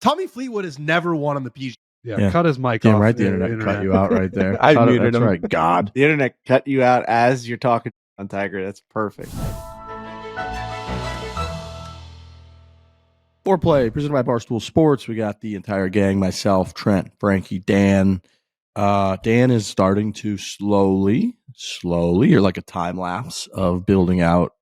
Tommy Fleetwood has never won on the PGA. Yeah, cut his mic Damn off. right, the internet cut you out right there. I muted That's him. right, God. The internet cut you out as you're talking on Tiger. That's perfect. Foreplay, presented by Barstool Sports. We got the entire gang, myself, Trent, Frankie, Dan. Dan is starting to slowly, you're like a time lapse of building out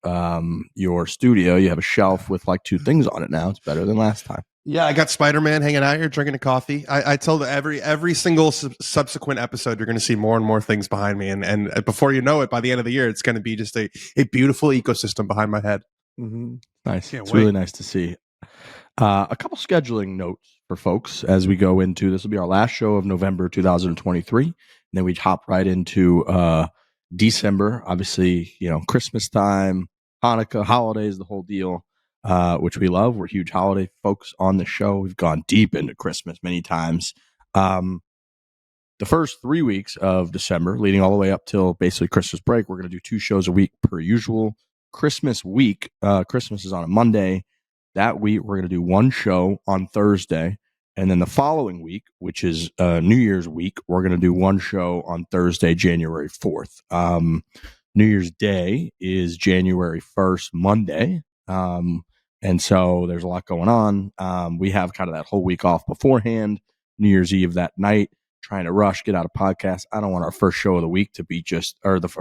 your studio. You have a shelf with like 2 things on it now. It's better than last time. Yeah, I got Spider-Man hanging out here drinking a coffee. I told every single subsequent episode, you're going to see more and more things behind me. And before you know it, by the end of the year, it's going to be just a beautiful ecosystem behind my head. Mm-hmm. Nice. Can't It's wait. really nice to see. A couple scheduling notes for folks as we go into, this will be our last show of November 2023. And then we hop right into December. Obviously, Christmas time, Hanukkah, holidays, the whole deal. Which we love. We're huge holiday folks on the show. We've gone deep into Christmas many times. The first 3 weeks of December, leading all the way up till basically Christmas break, we're going to do 2 shows a week per usual. Christmas week, Christmas is on a Monday. That week, we're going to do 1 show on Thursday. And then the following week, which is New Year's week, we're going to do 1 show on Thursday, January 4th. New Year's Day is January 1st, Monday. And so there's a lot going on. We have kind of that whole week off beforehand, New Year's Eve that night, trying to rush, get out a podcast. I don't want our first show of the week to be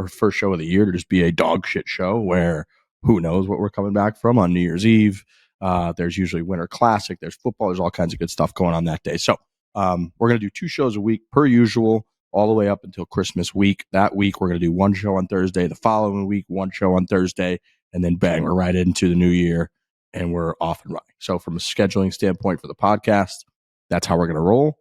first show of the year to just be a dog shit show where who knows what we're coming back from on New Year's Eve. There's usually Winter Classic. There's football. There's all kinds of good stuff going on that day. So we're going to do 2 shows a week per usual all the way up until Christmas week. That week, we're going to do 1 show on Thursday. The following week, 1 show on Thursday. And then bang, we're right into the new year. And we're off and running. So from a scheduling standpoint for the podcast, that's how we're going to roll.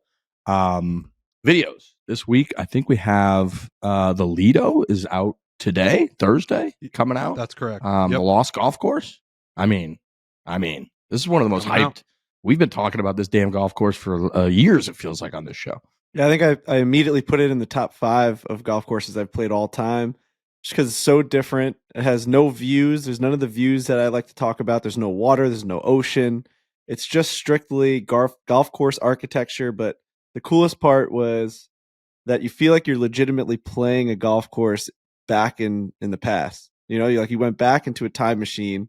Videos. This week, I think we have the Lido is out today, Thursday, coming out. That's correct. The Lost Golf Course. I mean, this is one of the most hyped. We've been talking about this damn golf course for years, it feels like, on this show. Yeah, I think I immediately put it in the top 5 of golf courses I've played all time. Just because it's so different. It has no views. There's none of the views that I like to talk about. There's no water. There's no ocean. It's just strictly golf course architecture. But the coolest part was that you feel like you're legitimately playing a golf course back in the past. You went back into a time machine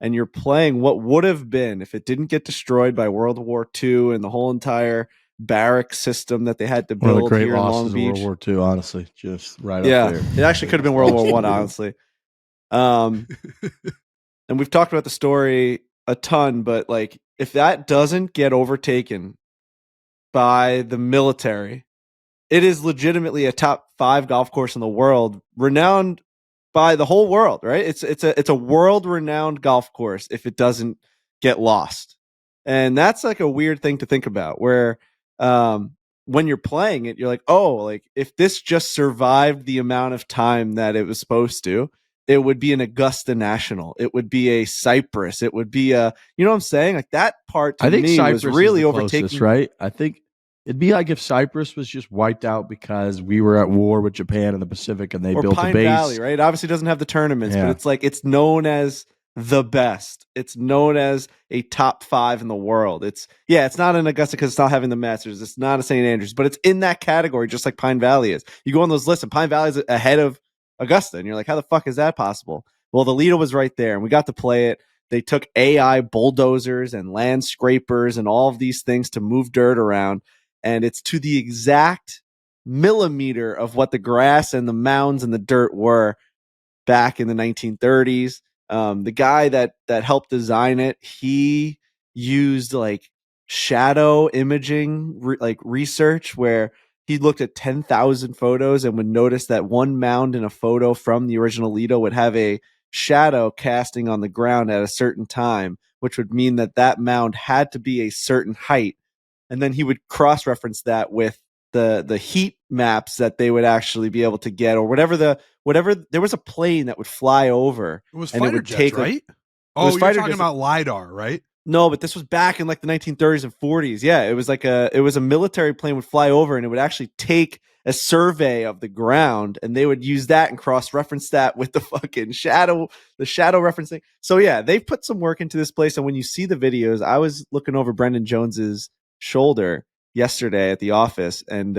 and you're playing what would have been if it didn't get destroyed by World War II and the whole entire barrack system that they had to build One of the great here in Long losses Beach. of World War II, honestly, just right up there. It actually could have been World War I, honestly. And we've talked about the story a ton, but like if that doesn't get overtaken by the military, it is legitimately a top 5 golf course in the world, renowned by the whole world, right? It's a world-renowned golf course if it doesn't get lost. And that's like a weird thing to think about, where when you're playing it, you're like, oh, like if this just survived the amount of time that it was supposed to, it would be an Augusta National. It would be a Cypress. It would be a, you know what I'm saying? Like that part to me Cypress was really is the overtaking. closest, right? I think it'd be like if Cyprus was just wiped out because we were at war with Japan in the Pacific and they or built Pine a base. Valley, right? Obviously doesn't have the tournaments, Yeah. but it's like it's known as the best. It's known as a top 5 in the world. It's not an Augusta because it's not having the Masters. It's not a St. Andrews, but it's in that category, just like Pine Valley is. You go on those lists, and Pine Valley is ahead of Augusta, and you're like, how the fuck is that possible? Well, the Lido was right there, and we got to play it. They took AI bulldozers and land scrapers and all of these things to move dirt around, and it's to the exact millimeter of what the grass and the mounds and the dirt were back in the 1930s. The guy that helped design it, he used like shadow imaging research where he looked at 10,000 photos and would notice that one mound in a photo from the original Lido would have a shadow casting on the ground at a certain time, which would mean that mound had to be a certain height. And then he would cross-reference that with the heat maps that they would actually be able to get, or whatever there was a plane that would fly over. It was and fighter it would jets, take right? you're talking about LiDAR, right? No, but this was back in like the 1930s and 40s. Yeah, it was a military plane would fly over and it would actually take a survey of the ground, and they would use that and cross-reference that with the fucking shadow referencing. So yeah, they've put some work into this place. And when you see the videos, I was looking over Brendan Jones's shoulder yesterday at the office, and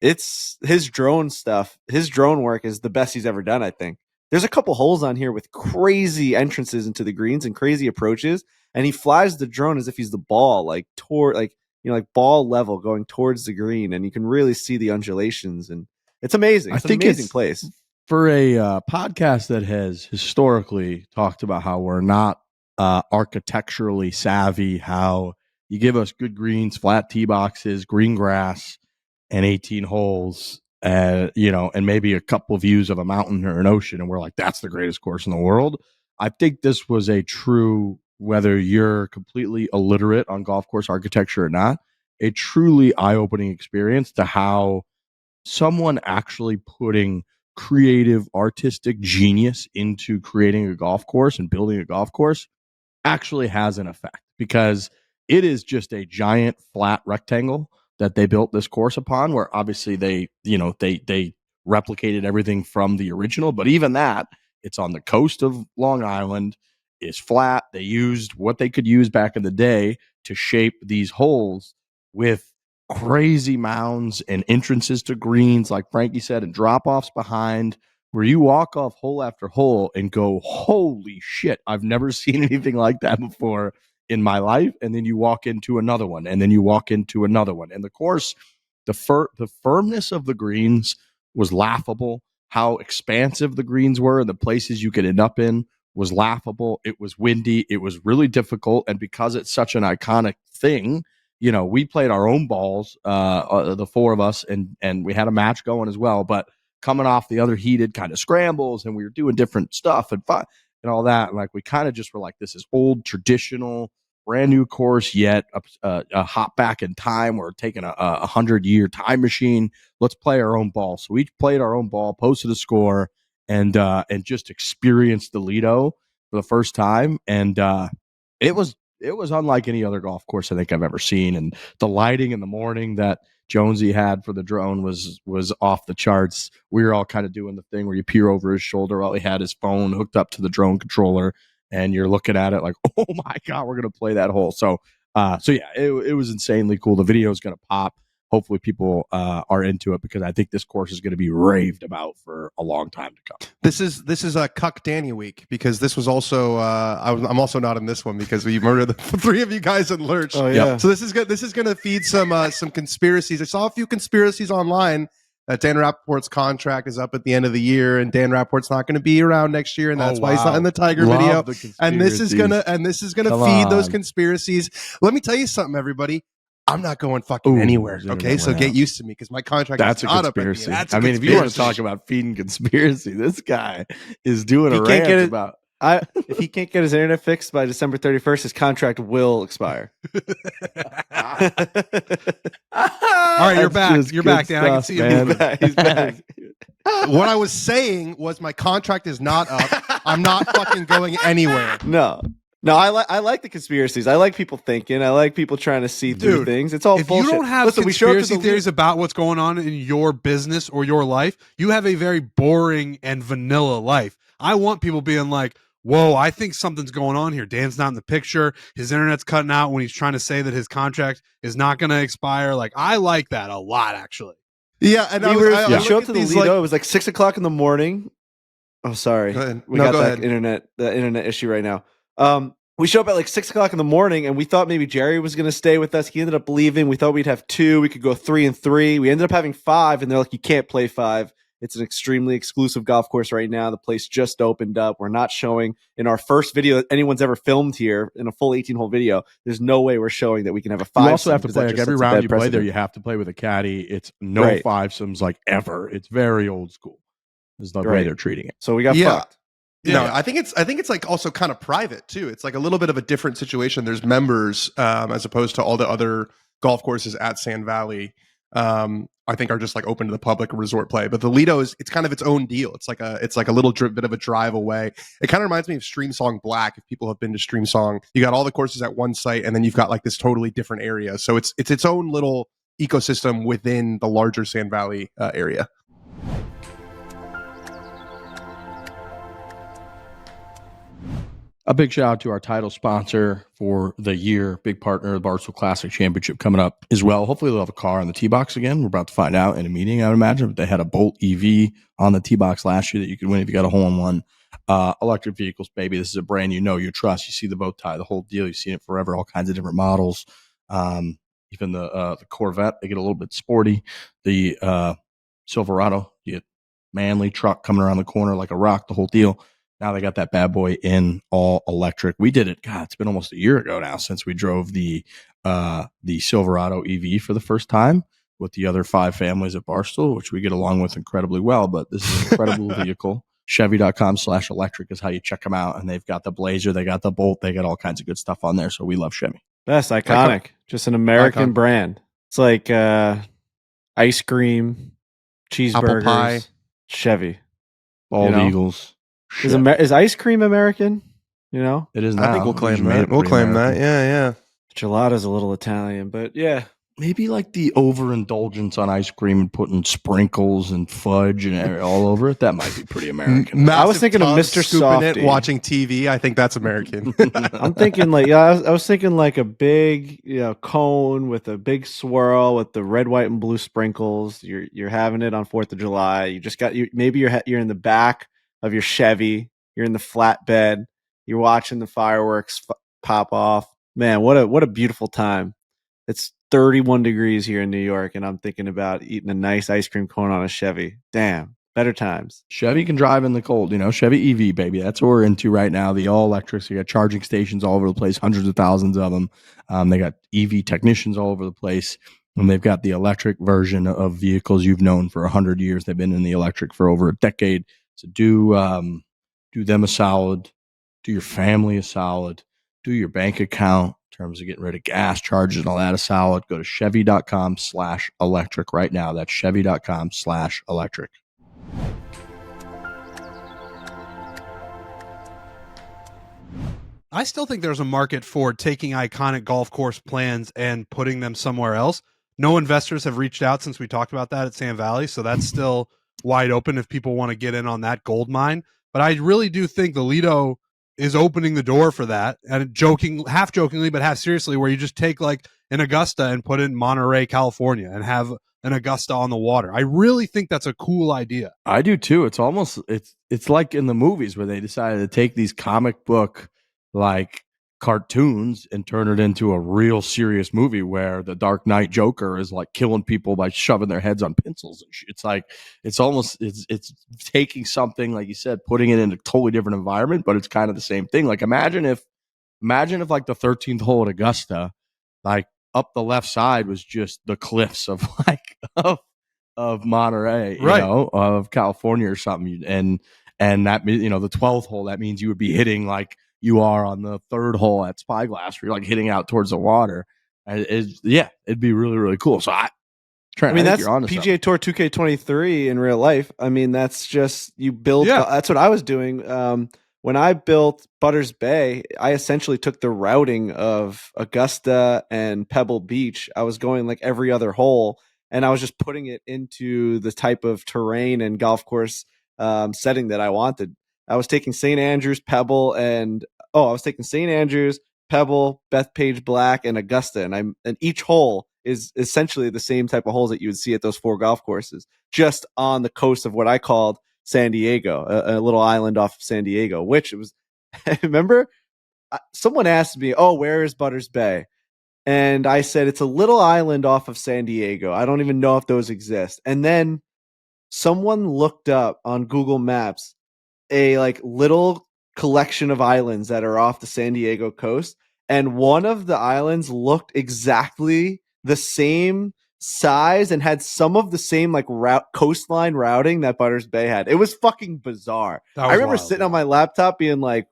it's his drone stuff. His drone work is the best he's ever done, I think. There's a couple holes on here with crazy entrances into the greens and crazy approaches, and he flies the drone as if he's the ball, like toward, like, you know, like ball level going towards the green, and you can really see the undulations, and it's amazing. It's an amazing place. For a podcast that has historically talked about how we're not architecturally savvy, how you give us good greens, flat tee boxes, green grass, and 18 holes, you know, and maybe a couple of views of a mountain or an ocean, and we're like, that's the greatest course in the world. I think this was a true, whether you're completely illiterate on golf course architecture or not, a truly eye-opening experience to how someone actually putting creative, artistic genius into creating a golf course and building a golf course actually has an effect, because it is just a giant flat rectangle that they built this course upon, where obviously they replicated everything from the original, but even that, it's on the coast of Long Island, is flat. They used what they could use back in the day to shape these holes with crazy mounds and entrances to greens, like Frankie said, and drop-offs behind, where you walk off hole after hole and go, holy shit, I've never seen anything like that before in my life. And then you walk into another one, and then you walk into another one. And the course, the firmness of the greens was laughable. How expansive the greens were and the places you could end up in was laughable. It was windy. It was really difficult. And because it's such an iconic thing, you know, we played our own balls, the four of us, and we had a match going as well. But coming off the other heated kind of scrambles, and we were doing different stuff and fun and all that, and like we kind of just were like, this is old, traditional, brand new course, yet a hop back in time. We're taking a 100-year time machine. Let's play our own ball. So we each played our own ball, posted a score, and just experienced the Lido for the first time. And it was unlike any other golf course I think I've ever seen. And the lighting in the morning that Jonesy had for the drone was off the charts. We were all kind of doing the thing where you peer over his shoulder while he had his phone hooked up to the drone controller, and you're looking at it like, oh my God, we're going to play that hole. So yeah, it was insanely cool. The video is going to pop. Hopefully people are into it, because I think this course is going to be raved about for a long time to come. This is a Cuck Danny week, because this was also I'm also not in this one because we murdered the three of you guys in Lurch. Oh yeah. So this is good. This is going to feed some conspiracies. I saw a few conspiracies online that Dan Rappaport's contract is up at the end of the year, and Dan Rappaport's not going to be around next year, and that's why he's not in the Tiger video. And this is gonna feed those conspiracies. Let me tell you something, everybody. I'm not going fucking anywhere. Okay, so get used to me, because my contract is not up. Conspiracy. I mean, if you want to talk about feeding conspiracy, this guy is doing a rant about. If he can't get his internet fixed by December 31st, his contract will expire. All right, you're back. You're back, Dan. I can see you. He's back. What I was saying was my contract is not up. I'm not fucking going anywhere. No, I like the conspiracies. I like people thinking. I like people trying to see through things. It's all if bullshit. You don't have conspiracy theories about what's going on in your business or your life, you have a very boring and vanilla life. I want people being like, whoa, I think something's going on here. Dan's not in the picture. His internet's cutting out when he's trying to say that his contract is not going to expire. Like, I like that a lot, actually. Yeah, and we showed up to the Lido. It was like 6 o'clock in the morning. Oh, sorry. We got that internet issue right now. We show up at like 6 o'clock in the morning, and we thought maybe Jerry was going to stay with us. He ended up leaving. We thought we'd have 2. We could go 3 and 3. We ended up having 5, and they're like, you can't play 5. It's an extremely exclusive golf course right now. The place just opened up. We're not showing in our first video that anyone's ever filmed here in a full 18-hole video. There's no way we're showing that we can have a 5. You also have to play like every round you play there. You have to play with a caddy. It's no 5-somes like ever. It's very old school. There's no way they're treating it. So we got fucked. Yeah. No, I think it's like also kind of private too. It's like a little bit of a different situation. There's members as opposed to all the other golf courses at Sand Valley. I think are just like open to the public resort play. But the Lido it's kind of its own deal. It's like a little bit of a drive away. It kind of reminds me of Streamsong Black. If people have been to Streamsong, you got all the courses at one site, and then you've got like this totally different area. So it's its own little ecosystem within the larger Sand Valley area. A big shout out to our title sponsor for the year, big partner, the Barstool Classic Championship coming up as well. Hopefully they'll have a car on the tee box again. We're about to find out in a meeting, I would imagine. But they had a Bolt EV on the tee box last year that you could win if you got a hole-in-one. Electric vehicles, baby. This is a brand you trust. You see the bow tie, the whole deal. You've seen it forever, all kinds of different models. Even the Corvette, they get a little bit sporty. The Silverado, you get manly truck coming around the corner like a rock, the whole deal. Now they got that bad boy in all electric. We did it. God, it's been almost a year ago now since we drove the Silverado EV for the first time with the other 5 families at Barstool, which we get along with incredibly well. But this is an incredible vehicle. Chevy.com/electric is how you check them out. And they've got the Blazer, they got the Bolt, they got all kinds of good stuff on there. So we love Chevy. Best iconic. Just an American brand. It's like ice cream, cheeseburgers, apple pie, Chevy, Bald Eagles. Is ice cream American? You know, it is now. I think we'll claim that. We'll claim that. Yeah. Gelato's a little Italian, but yeah. Maybe like the overindulgence on ice cream and putting sprinkles and fudge and all over it. That might be pretty American. I was thinking of Mr. Softy. Watching TV. I think that's American. I'm thinking like, I was thinking like a big, cone with a big swirl with the red, white, and blue sprinkles. You're having it on 4th of July. You just got maybe you're in the back of your Chevy. You're in the flatbed. You're watching the fireworks pop off. Man, what a beautiful time. It's 31 degrees here in New York, and I'm thinking about eating a nice ice cream cone on a Chevy. Damn, better times. Chevy can drive in the cold, Chevy EV, baby. That's what we're into right now. The all electrics. You got charging stations all over the place, hundreds of thousands of them. They got EV technicians all over the place, and they've got the electric version of vehicles you've known for 100 years. They've been in the electric for over a decade. So do them a solid, do your family a solid, do your bank account. Terms of getting rid of gas charges and all that is solid. Go to Chevy.com/electric right now. That's Chevy.com/electric. I still think there's a market for taking iconic golf course plans and putting them somewhere else. No investors have reached out since we talked about that at Sand Valley, so that's still wide open if people want to get in on that gold mine. But I really do think the Lido is opening the door for that, and half jokingly, but half seriously, where you just take like an Augusta and put it in Monterey, California, and have an Augusta on the water. I really think that's a cool idea. I do too. It's almost it's like in the movies where they decided to take these comic book like cartoons and turn it into a real serious movie where the Dark Knight Joker is like killing people by shoving their heads on pencils and shit. It's like it's taking something like you said, putting it in a totally different environment, but it's kind of the same thing. Like imagine if like the 13th hole at Augusta, like up the left side was just the cliffs of like of Monterey, right, of California or something, and that the 12th hole, that means you would be hitting like you are on the 3rd hole at Spyglass, where you're like hitting out towards the water. It'd be really, really cool. So that's PGA Tour 2K23 in real life. I mean, that's just you build. Yeah. That's what I was doing. When I built Butters Bay, I essentially took the routing of Augusta and Pebble Beach. I was going like every other hole, and I was just putting it into the type of terrain and golf course setting that I wanted. I was taking St. Andrews, Pebble, and Bethpage Black, and Augusta, and each hole is essentially the same type of holes that you would see at those 4 golf courses, just on the coast of what I called San Diego, a little island off of San Diego. Which it was. I remember someone asked me, "Oh, where is Butters Bay?" And I said it's a little island off of San Diego. I don't even know if those exist. And then someone looked up on Google Maps a like little collection of islands that are off the San Diego coast, and one of the islands looked exactly the same size and had some of the same like coastline routing that Butters Bay had. It was fucking bizarre. I remember sitting on my laptop being like,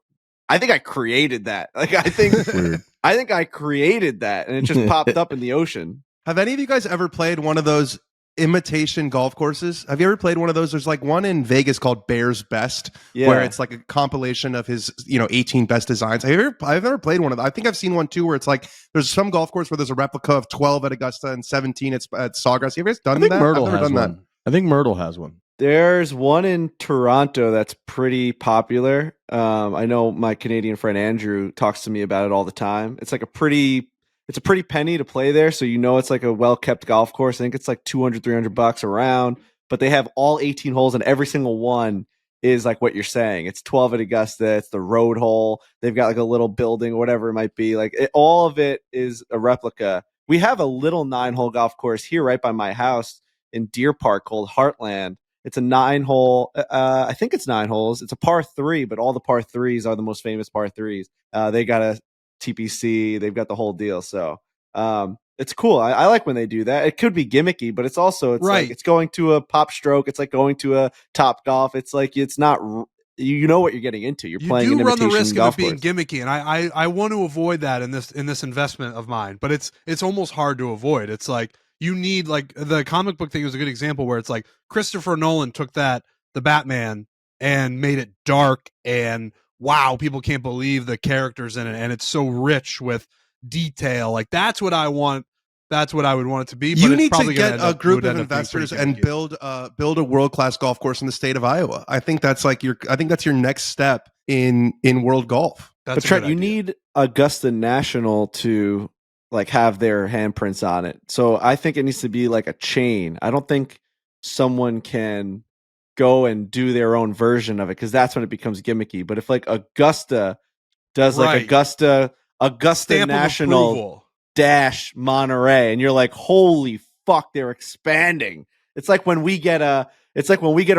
I think I created that. Like I think I created that, and it just popped up in the ocean. Have any of you guys ever played one of those imitation golf courses? Have you ever played one of those? There's like one in Vegas called Bear's Best, where it's like a compilation of his 18 best designs. I've never played one of them. I think I've seen one too where it's like there's some golf course where there's a replica of 12 at Augusta and 17 at Sawgrass. You guys done that? Myrtle I've never has done one. that. I think Myrtle has one. There's one in Toronto that's pretty popular. I know my Canadian friend Andrew talks to me about it all the time. It's like a pretty penny to play there. So, it's like a well-kept golf course. I think it's like $200, $300 around, but they have all 18 holes and every single one is like what you're saying. It's 12 at Augusta. It's the road hole. They've got like a little building, whatever it might be. All of it is a replica. We have a little 9-hole golf course here right by my house in Deer Park called Heartland. It's a 9-hole. I think it's 9 holes. It's a par 3, but all the par 3s are the most famous par 3s. They got a TPC. They've got the whole deal. So it's cool. I like when they do that. It could be gimmicky, but it's right. Like it's going to a Pop Stroke. It's like going to a Top Golf. It's like it's not. You know what you're getting into. You're playing an imitation golf course. You do run the risk of it being gimmicky, and I want to avoid that in this investment of mine. But it's almost hard to avoid. It's like. You need like the comic book thing was a good example where it's like Christopher Nolan took the Batman and made it dark and wow, people can't believe the characters in it. And it's so rich with detail. Like that's what I want. That's what I would want it to be. But you need to get a group of investors and build a world-class golf course in the state of Iowa. I think that's your next step in world golf. But Trent, you need Augusta National to like have their handprints on it. So I think it needs to be like a chain. I don't think someone can go and do their own version of it because that's when it becomes gimmicky. But if like Augusta does like Augusta Stamp National dash Monterey, and you're like, holy fuck, they're expanding. It's like when we get a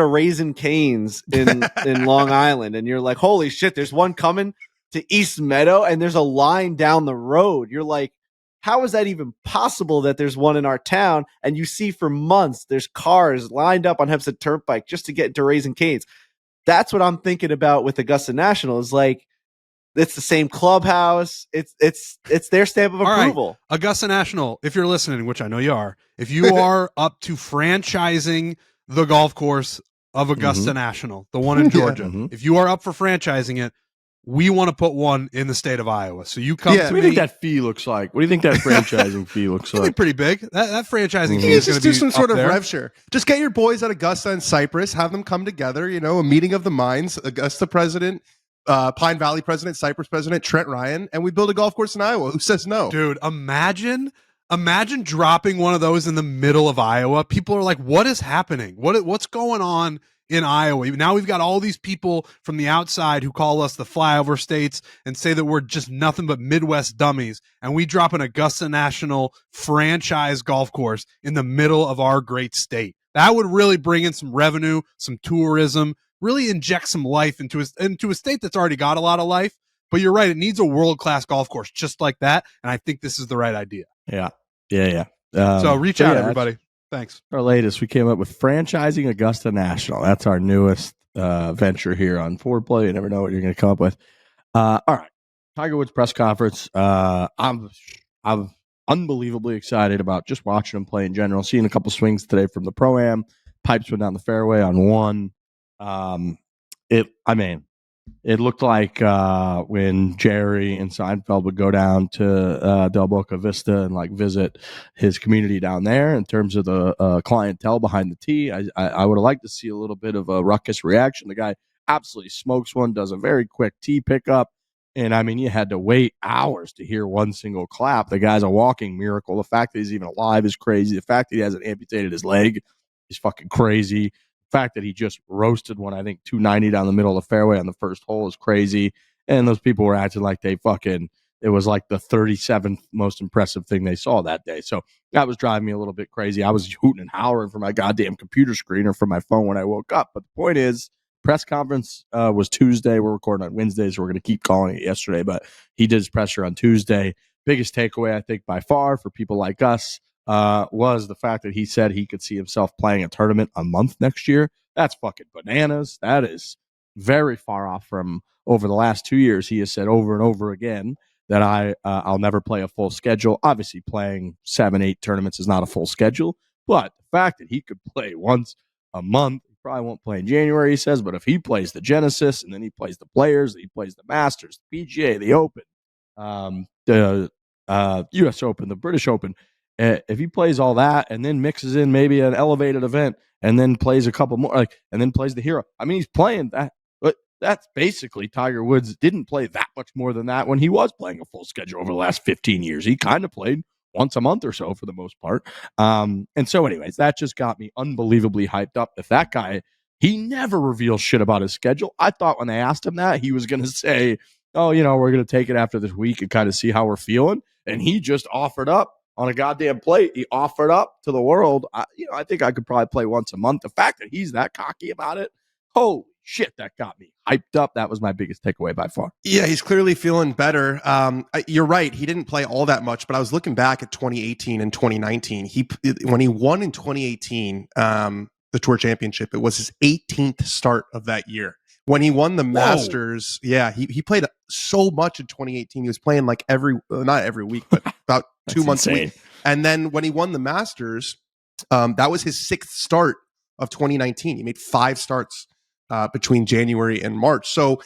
Raising Cane's in Long Island, and you're like, holy shit, there's one coming to East Meadow, and there's a line down the road. You're like, how is that even possible that there's one in our town? And you see for months, there's cars lined up on Hempstead Turnpike just to get to Raising Cane's. That's what I'm thinking about with Augusta National is like, it's the same clubhouse. It's their stamp of approval. Right. Augusta National, if you're listening, which I know you are, if you are up to franchising the golf course of Augusta National, the one in Georgia, if you are up for franchising it, we want to put one in the state of Iowa. So you come to me. What do you think that fee looks like? What do you think that franchising fee looks like? It's pretty big. That franchising fee is going to be do some sort of there. rev share. Just get your boys at Augusta and Cypress, have them come together, a meeting of the minds, Augusta president, Pine Valley president, Cypress president, Trent Ryan, and we build a golf course in Iowa. Who says no? Dude, imagine dropping one of those in the middle of Iowa. People are like, what is happening? What's going on in Iowa? Now we've got all these people from the outside who call us the flyover states and say that we're just nothing but Midwest dummies. And we drop an Augusta National franchise golf course in the middle of our great state. That would really bring in some revenue, some tourism, really inject some life into a state that's already got a lot of life. But you're right. It needs a world-class golf course just like that. And I think this is the right idea. Yeah. So reach out, everybody. Thanks. Our latest, we came up with franchising Augusta National. That's our newest venture here on Foreplay. You never know what you're going to come up with. All right, Tiger Woods press conference. I'm unbelievably excited about just watching him play in general. Seeing a couple swings today from the Pro-Am. Pipes went down the fairway on one. It looked like when Jerry and Seinfeld would go down to Del Boca Vista and like visit his community down there in terms of the clientele behind the tee. I would have liked to see a little bit of a ruckus reaction. The guy absolutely smokes one, does a very quick tee pickup. And I mean, you had to wait hours to hear one single clap. The guy's a walking miracle. The fact that he's even alive is crazy. The fact that he hasn't amputated his leg is fucking crazy. Fact that he just roasted one, I think 290 down the middle of the fairway on the first hole is crazy. And those people were acting like it was like the 37th most impressive thing they saw that day. So that was driving me a little bit crazy. I was hooting and hollering from my goddamn computer screen or from my phone when I woke up. But the point is, press conference was Tuesday. We're recording on Wednesday, so we're going to keep calling it yesterday. But he did his presser on Tuesday. Biggest takeaway, I think, by far for people like us, was the fact that he said he could see himself playing a tournament a month next year. That's fucking bananas. That is very far off from over the last 2 years. He has said over and over again that I'll never play a full schedule. Obviously, playing 7-8 tournaments is not a full schedule, but the fact that he could play once a month, he probably won't play in January, he says, but if he plays the Genesis and then he plays the Players, he plays the Masters, the PGA, the Open, the U.S. Open, the British Open, if he plays all that and then mixes in maybe an elevated event and then plays a couple more, and then plays the Hero, I mean, he's playing that. But that's basically Tiger Woods didn't play that much more than that when he was playing a full schedule over the last 15 years. He kind of played once a month or so for the most part. And so anyways, that just got me unbelievably hyped up. If that guy, he never reveals shit about his schedule. I thought when they asked him that, he was going to say, oh, we're going to take it after this week and kind of see how we're feeling. And he just offered up on a goddamn plate. He offered up to the world. I think I could probably play once a month. The fact that he's that cocky about it, holy shit, that got me hyped up. That was my biggest takeaway by far. Yeah, he's clearly feeling better. You're right. He didn't play all that much, but I was looking back at 2018 and 2019. When he won in 2018, the Tour Championship, it was his 18th start of that year. When he won the Masters, he played so much in 2018. He was playing like not every week, but about 2 months a week. And then when he won the Masters, that was his 6th start of 2019. He made 5 starts between January and March. So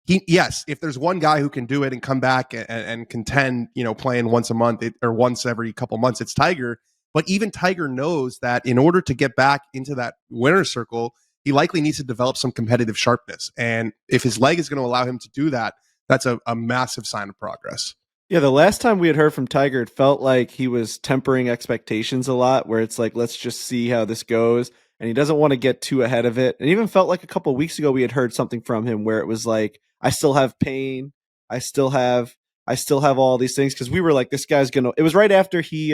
if there's one guy who can do it and come back and contend, playing once a month or once every couple months, it's Tiger. But even Tiger knows that in order to get back into that winner's circle, he likely needs to develop some competitive sharpness. And if his leg is going to allow him to do that, that's a massive sign of progress. Yeah, the last time we had heard from Tiger, it felt like he was tempering expectations a lot, where it's like, let's just see how this goes. And he doesn't want to get too ahead of it. And even felt like a couple of weeks ago, we had heard something from him where it was like, I still have pain. I still have all these things. Cause we were like, this guy's going to, it was right after he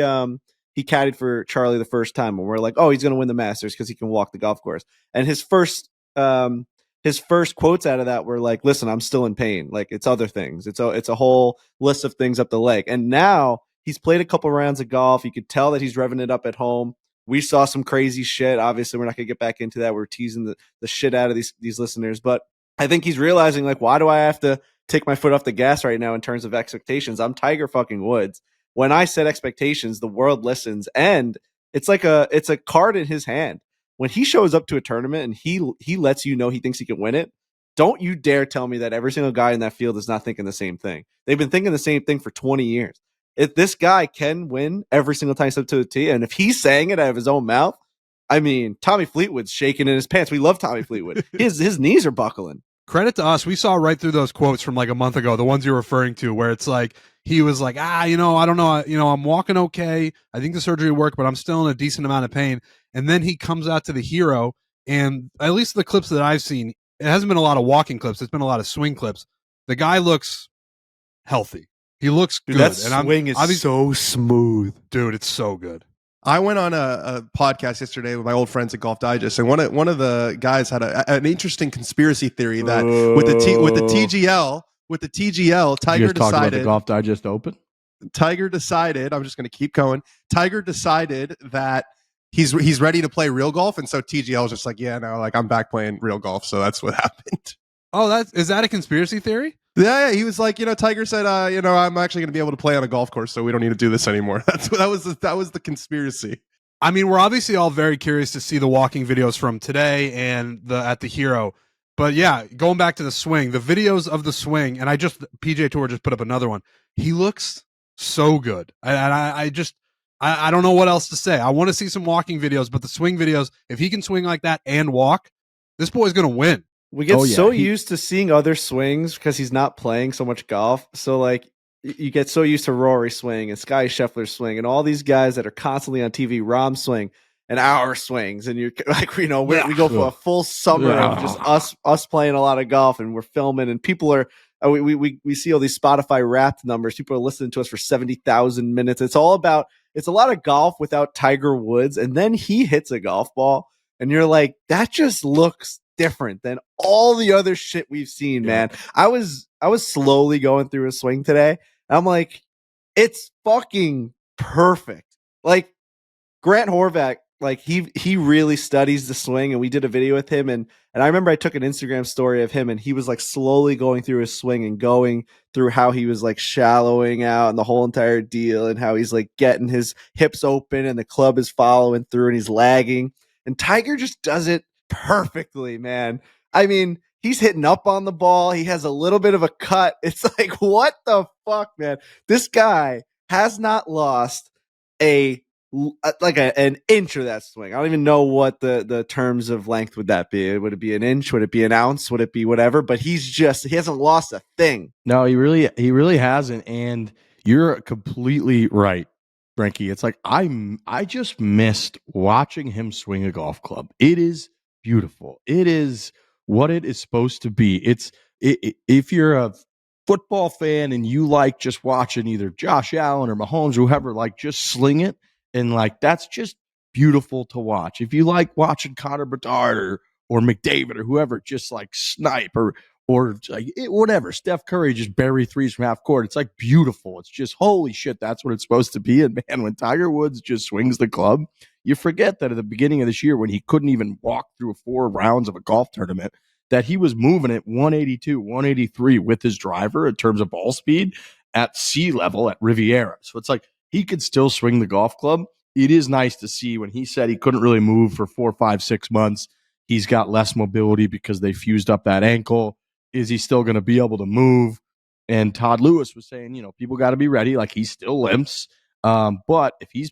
caddied for Charlie the first time. And we're like, oh, he's going to win the Masters because he can walk the golf course. And his first quotes out of that were like, listen, I'm still in pain. Like, it's other things. It's a whole list of things up the leg. And now he's played a couple rounds of golf. You could tell that he's revving it up at home. We saw some crazy shit. Obviously, we're not going to get back into that. We're teasing the shit out of these listeners. But I think he's realizing, like, why do I have to take my foot off the gas right now in terms of expectations? I'm Tiger fucking Woods. When I set expectations, the world listens. And it's a card in his hand. When he shows up to a tournament and he lets you know he thinks he can win it, don't you dare tell me that every single guy in that field is not thinking the same thing. They've been thinking the same thing for 20 years. If this guy can win every single time he steps to the tee, and if he's saying it out of his own mouth, I mean, Tommy Fleetwood's shaking in his pants. We love Tommy Fleetwood. His knees are buckling. Credit to us. We saw right through those quotes from like a month ago, the ones you're referring to, where it's like, he was like, I don't know. I'm walking okay. I think the surgery worked, but I'm still in a decent amount of pain. And then he comes out to the Hero, and at least the clips that I've seen, it hasn't been a lot of walking clips. It's been a lot of swing clips. The guy looks healthy. He looks good. That swing is so smooth. Dude, it's so good. I went on a podcast yesterday with my old friends at Golf Digest, and one of the guys had an interesting conspiracy theory that with the TGL, Tiger decided about the decided Golf Digest Open. Tiger decided. I'm just going to keep going. Tiger decided that he's ready to play real golf, and so TGL was just like, yeah, no, like I'm back playing real golf. So that's what happened. Oh, is that a conspiracy theory? Yeah, he was like, Tiger said, I'm actually going to be able to play on a golf course, so we don't need to do this anymore. That was the conspiracy. I mean, we're obviously all very curious to see the walking videos from today and at the Hero. But yeah, going back to the swing, the videos of the swing, and PJ Tour just put up another one. He looks so good. I don't know what else to say. I want to see some walking videos, but the swing videos, if he can swing like that and walk, this boy's going to win. We get used to seeing other swings because he's not playing so much golf. So like you get so used to Rory swing and Sky Scheffler's swing and all these guys that are constantly on TV, Rahm swing and our swings. And you're like, we go for a full summer of just us playing a lot of golf, and we're filming, and people are, we see all these Spotify Wrapped numbers. People are listening to us for 70,000 minutes. It's a lot of golf without Tiger Woods. And then he hits a golf ball and you're like, that just looks different than all the other shit we've seen, man. I was slowly going through a swing today, and I'm like, it's fucking perfect. Like Grant Horvath like he really studies the swing, and we did a video with him, and I remember I took an Instagram story of him, and he was like slowly going through his swing and going through how he was like shallowing out and the whole entire deal, and how he's like getting his hips open and the club is following through and he's lagging. And Tiger just does it perfectly, man. I mean, he's hitting up on the ball. He has a little bit of a cut. It's like, what the fuck, man? This guy has not lost an inch of that swing. I don't even know what the terms of length would that be. Would it be an inch? Would it be an ounce? Would it be whatever? But he hasn't lost a thing. No, he really hasn't. And you're completely right, Frankie. It's like I just missed watching him swing a golf club. It is beautiful. It is what it is supposed to be. If you're a football fan and you like just watching either Josh Allen or Mahomes or whoever, like just sling it, and like that's just beautiful to watch. If you like watching Connor Bedard or McDavid or whoever just like snipe or like whatever, Steph Curry just bury threes from half court, it's like beautiful. It's just holy shit, that's what it's supposed to be. And man, when Tiger Woods just swings the club, you forget that at the beginning of this year when he couldn't even walk through 4 rounds of a golf tournament, that he was moving at 182, 183 with his driver in terms of ball speed at sea level at Riviera. So it's like he could still swing the golf club. It is nice to see when he said he couldn't really move for 4, 5, 6 months. He's got less mobility because they fused up that ankle. Is he still going to be able to move? And Todd Lewis was saying, people got to be ready. Like he still limps. But if he's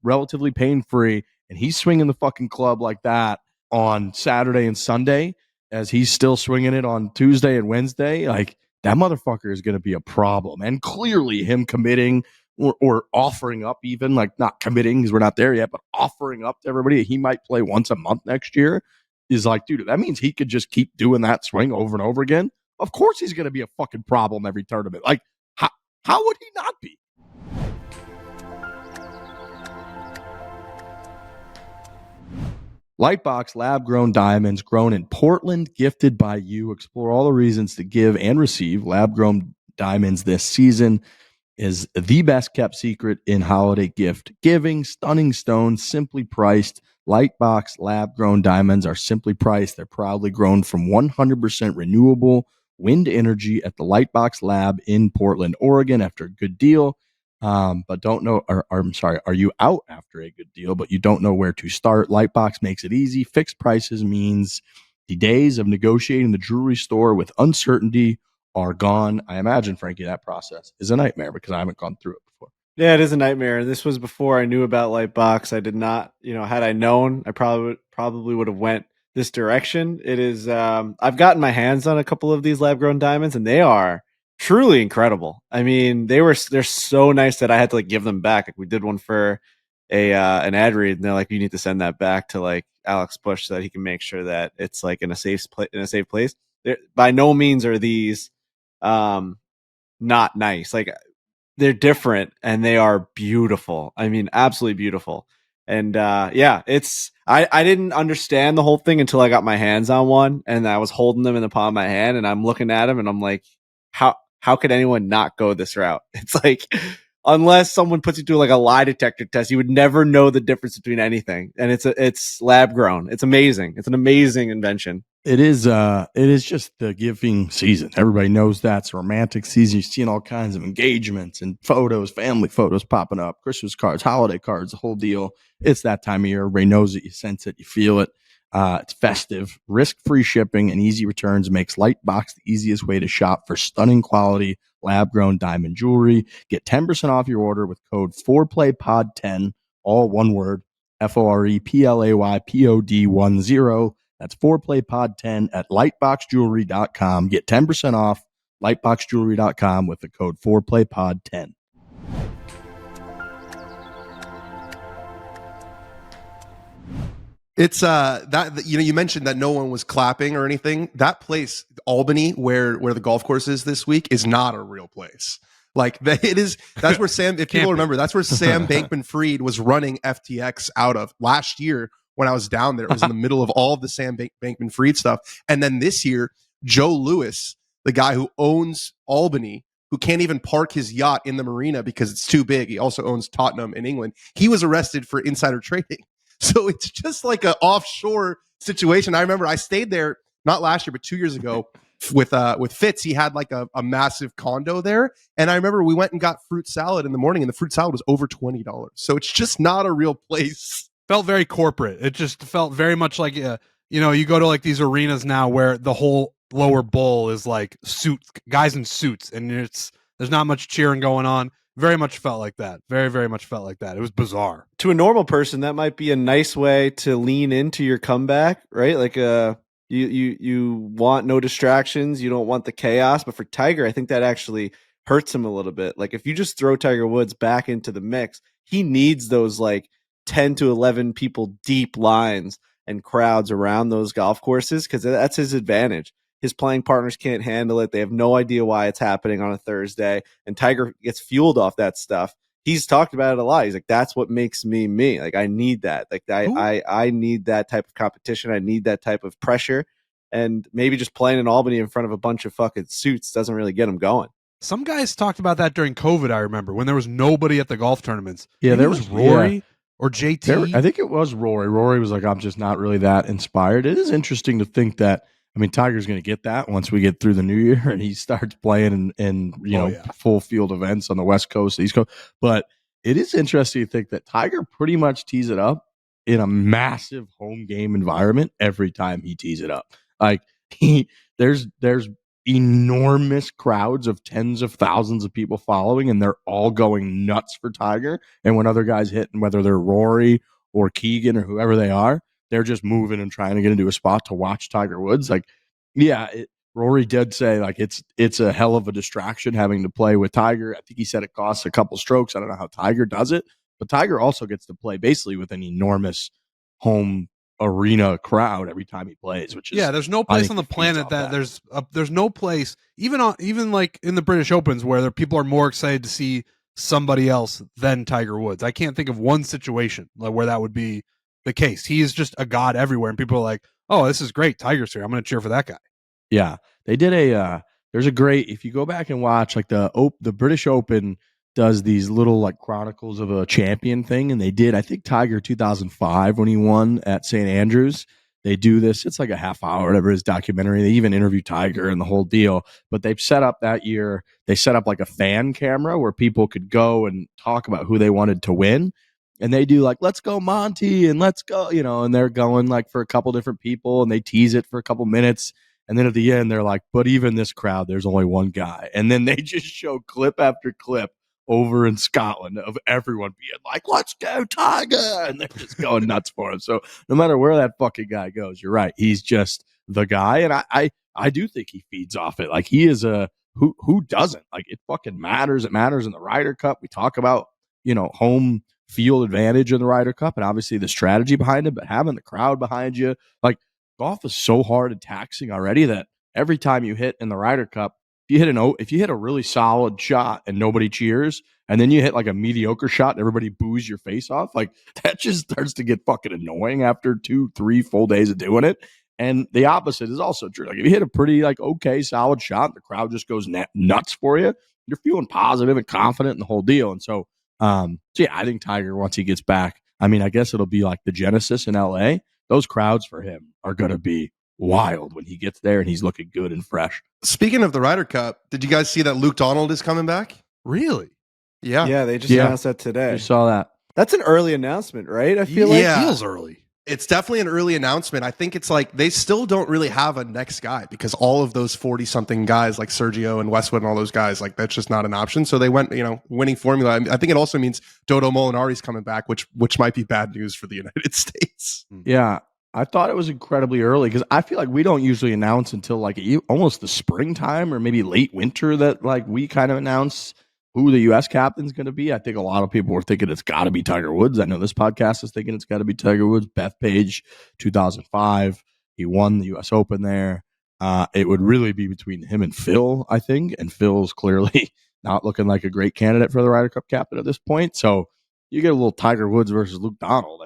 relatively pain-free and he's swinging the fucking club like that on Saturday and Sunday, as he's still swinging it on Tuesday and Wednesday, like that motherfucker is going to be a problem. And clearly him committing or offering up, even like not committing because we're not there yet, but offering up to everybody he might play once a month next year is like, dude, that means he could just keep doing that swing over and over again. Of course he's going to be a fucking problem every tournament. Like how would he not be? Lightbox lab-grown diamonds grown in Portland, gifted by you. Explore all the reasons to give and receive lab-grown diamonds this season. Is the best kept secret in holiday gift giving. Stunning stones, simply priced. Lightbox lab-grown diamonds are simply priced. They're proudly grown from 100% renewable wind energy at the Lightbox Lab in Portland, Oregon. After a good deal, but don't know, I'm sorry, are you out after a good deal, but you don't know where to start? Lightbox makes it easy. Fixed prices means the days of negotiating the jewelry store with uncertainty are gone. I imagine, Frankie, that process is a nightmare because I haven't gone through it before. Yeah, it is a nightmare. This was before I knew about Lightbox. I did not, had I known, I probably would have went this direction. It is, I've gotten my hands on a couple of these lab grown diamonds, and they are truly incredible. I mean, they're so nice that I had to like give them back. Like we did one for an ad read, and they're like, you need to send that back to like Alex Bush so that he can make sure that it's like in a safe place. By no means are these not nice. Like they're different and they are beautiful. I mean, absolutely beautiful. And it's I didn't understand the whole thing until I got my hands on one and I was holding them in the palm of my hand and I'm looking at them and I'm like, how could anyone not go this route? It's like, unless someone puts you through like a lie detector test, you would never know the difference between anything. And it's lab grown. It's amazing. It's an amazing invention. It is just the giving season. Everybody knows that's a romantic season. You're seeing all kinds of engagements and photos, family photos popping up, Christmas cards, holiday cards, the whole deal. It's that time of year. Everybody knows it. You sense it. You feel it. It's festive. Risk-free shipping and easy returns makes Lightbox the easiest way to shop for stunning quality lab-grown diamond jewelry. Get 10% off your order with code 4PlayPod10, all one word, FOREPLAYPOD10. That's 4PlayPod10 at lightboxjewelry.com. Get 10% off lightboxjewelry.com with the code 4PlayPod10. It's that you mentioned that no one was clapping or anything. That place, Albany, where the golf course is this week, is not a real place. Like it is. That's where Sam. If people remember, that's where Sam Bankman-Fried was running FTX out of last year. When I was down there, it was in the middle of all of the Sam Bankman-Fried stuff. And then this year, Joe Lewis, the guy who owns Albany, who can't even park his yacht in the marina because it's too big. He also owns Tottenham in England. He was arrested for insider trading. So it's just like an offshore situation. I remember I stayed there not last year, but 2 years ago with Fitz. He had like a massive condo there. And I remember we went and got fruit salad in the morning, and the fruit salad was over $20. So it's just not a real place. Felt very corporate. It just felt very much like, you go to like these arenas now where the whole lower bowl is like guys in suits, and there's not much cheering going on. Very much felt like that. Very, very much felt like that. It was bizarre. To a normal person, that might be a nice way to lean into your comeback, right? Like you want no distractions, you don't want the chaos. But for Tiger, I think that actually hurts him a little bit. Like if you just throw Tiger Woods back into the mix, he needs those like 10 to 11 people deep lines and crowds around those golf courses, because that's his advantage. His playing partners can't handle it. They have no idea why it's happening on a Thursday, and Tiger gets fueled off that stuff. He's talked about it a lot. He's like, that's what makes me me. Like, I need that. Like, I need that type of competition. I need that type of pressure. And maybe just playing in Albany in front of a bunch of fucking suits doesn't really get him going. Some guys talked about that during COVID, I remember, when there was nobody at the golf tournaments. Yeah, Maybe there it was Rory. Yeah. Or JT? I think it was Rory. Rory was like, I'm just not really that inspired. It is interesting to think that, Tiger's going to get that once we get through the new year and he starts playing in full field events on the West Coast, East Coast. But it is interesting to think that Tiger pretty much tees it up in a massive home game environment every time he tees it up. Like there's enormous crowds of tens of thousands of people following, and they're all going nuts for Tiger. And when other guys hit, and whether they're Rory or Keegan or whoever they are, they're just moving and trying to get into a spot to watch Tiger Woods. Like, Rory did say like it's a hell of a distraction having to play with Tiger. I think he said it costs a couple strokes. I don't know how Tiger does it, but Tiger also gets to play basically with an enormous home arena crowd every time he plays, which is there's no place on the planet that there's no place even like in the British Opens where people are more excited to see somebody else than Tiger Woods. I can't think of one situation where that would be the case. He is just a god everywhere, and people are like, "Oh, this is great, Tiger's here. I'm going to cheer for that guy." Yeah, they did there's a great, if you go back and watch like the British Open does these little like chronicles of a champion thing, and they did, I think Tiger 2005 when he won at St. Andrews, they do this. It's like a half hour, whatever his documentary. They even interview Tiger and the whole deal. But they've set up that year, they set up like a fan camera where people could go and talk about who they wanted to win. And they do like, let's go Monty and let's go, and they're going like for a couple different people, and they tease it for a couple minutes. And then at the end, they're like, but even this crowd, there's only one guy. And then they just show clip after clip over in Scotland of everyone being like, let's go Tiger. And they're just going nuts for him. So no matter where that fucking guy goes, you're right. He's just the guy. And I do think he feeds off it. Like he is who doesn't? Like it fucking matters. It matters in the Ryder Cup. We talk about, home field advantage in the Ryder Cup and obviously the strategy behind it, but having the crowd behind you, like golf is so hard and taxing already that every time you hit in the Ryder Cup, if you hit a really solid shot and nobody cheers, and then you hit like a mediocre shot and everybody boos your face off, like that just starts to get fucking annoying after 2-3 full days of doing it. And the opposite is also true. Like if you hit a pretty like okay solid shot, the crowd just goes nuts for you. You're feeling positive and confident in the whole deal. And so, I think Tiger, once he gets back, I guess it'll be like the Genesis in LA. Those crowds for him are going to be wild when he gets there and he's looking good and fresh. Speaking of the Ryder Cup, did you guys see that Luke Donald is coming back? Really? Yeah. Yeah, they just announced that today. You saw that. That's an early announcement, right? I feel like it feels early. It's definitely an early announcement. I think it's like they still don't really have a next guy because all of those 40-something guys like Sergio and Westwood and all those guys, like that's just not an option. So they went, winning formula. I think it also means Dodo Molinari's coming back, which might be bad news for the United States. Yeah. I thought it was incredibly early because I feel like we don't usually announce until like almost the springtime or maybe late winter that like we kind of announce who the U.S. captain's going to be. I think a lot of people were thinking it's got to be Tiger Woods. I know this podcast is thinking it's got to be Tiger Woods. Beth Page, 2005, he won the U.S. Open there. It would really be between him and Phil, I think, and Phil's clearly not looking like a great candidate for the Ryder Cup captain at this point. So you get a little Tiger Woods versus Luke Donald.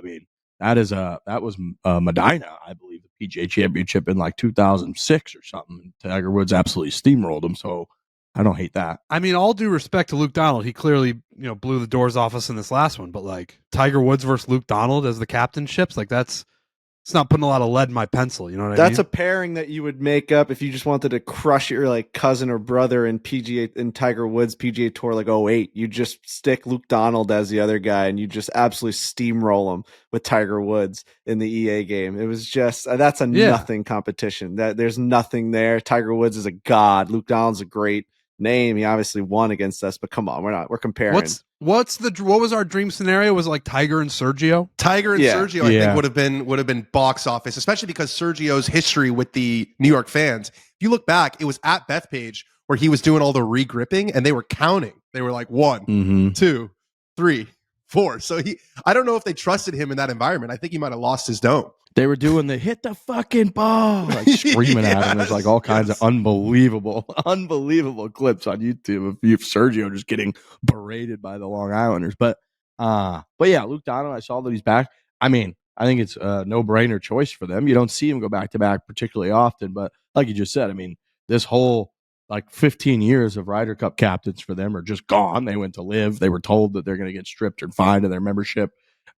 That was Medina, I believe, the PGA Championship in like 2006 or something. Tiger Woods absolutely steamrolled him. So I don't hate that. I mean, all due respect to Luke Donald, he clearly, blew the doors off us in this last one. But like Tiger Woods versus Luke Donald as the captainships, like it's not putting a lot of lead in my pencil. You know what I mean? That's a pairing that you would make up if you just wanted to crush your like cousin or brother in Tiger Woods PGA Tour like '08. You just stick Luke Donald as the other guy, and you just absolutely steamroll him with Tiger Woods in the EA game. It was just that's a nothing competition. That there's nothing there. Tiger Woods is a god. Luke Donald's a great name. He obviously won against us, but come on, we're comparing. What was our dream scenario? Was it like Tiger and Sergio? Tiger and Sergio, I think would have been box office, especially because Sergio's history with the New York fans. If you look back, it was at Bethpage where he was doing all the re-gripping, and they were counting. They were like 1, 2, 3, 4. So I don't know if they trusted him in that environment. I think he might have lost his dome. They were doing the hit the fucking ball, like screaming at him. There's like all kinds of unbelievable clips on YouTube of Sergio just getting berated by the Long Islanders. But yeah, Luke Donald, I saw that he's back. I mean, I think it's a no-brainer choice for them. You don't see him go back-to-back particularly often, but like you just said, I mean, this whole like 15 years of Ryder Cup captains for them are just gone. They went to live. They were told that they're going to get stripped or fined of their membership.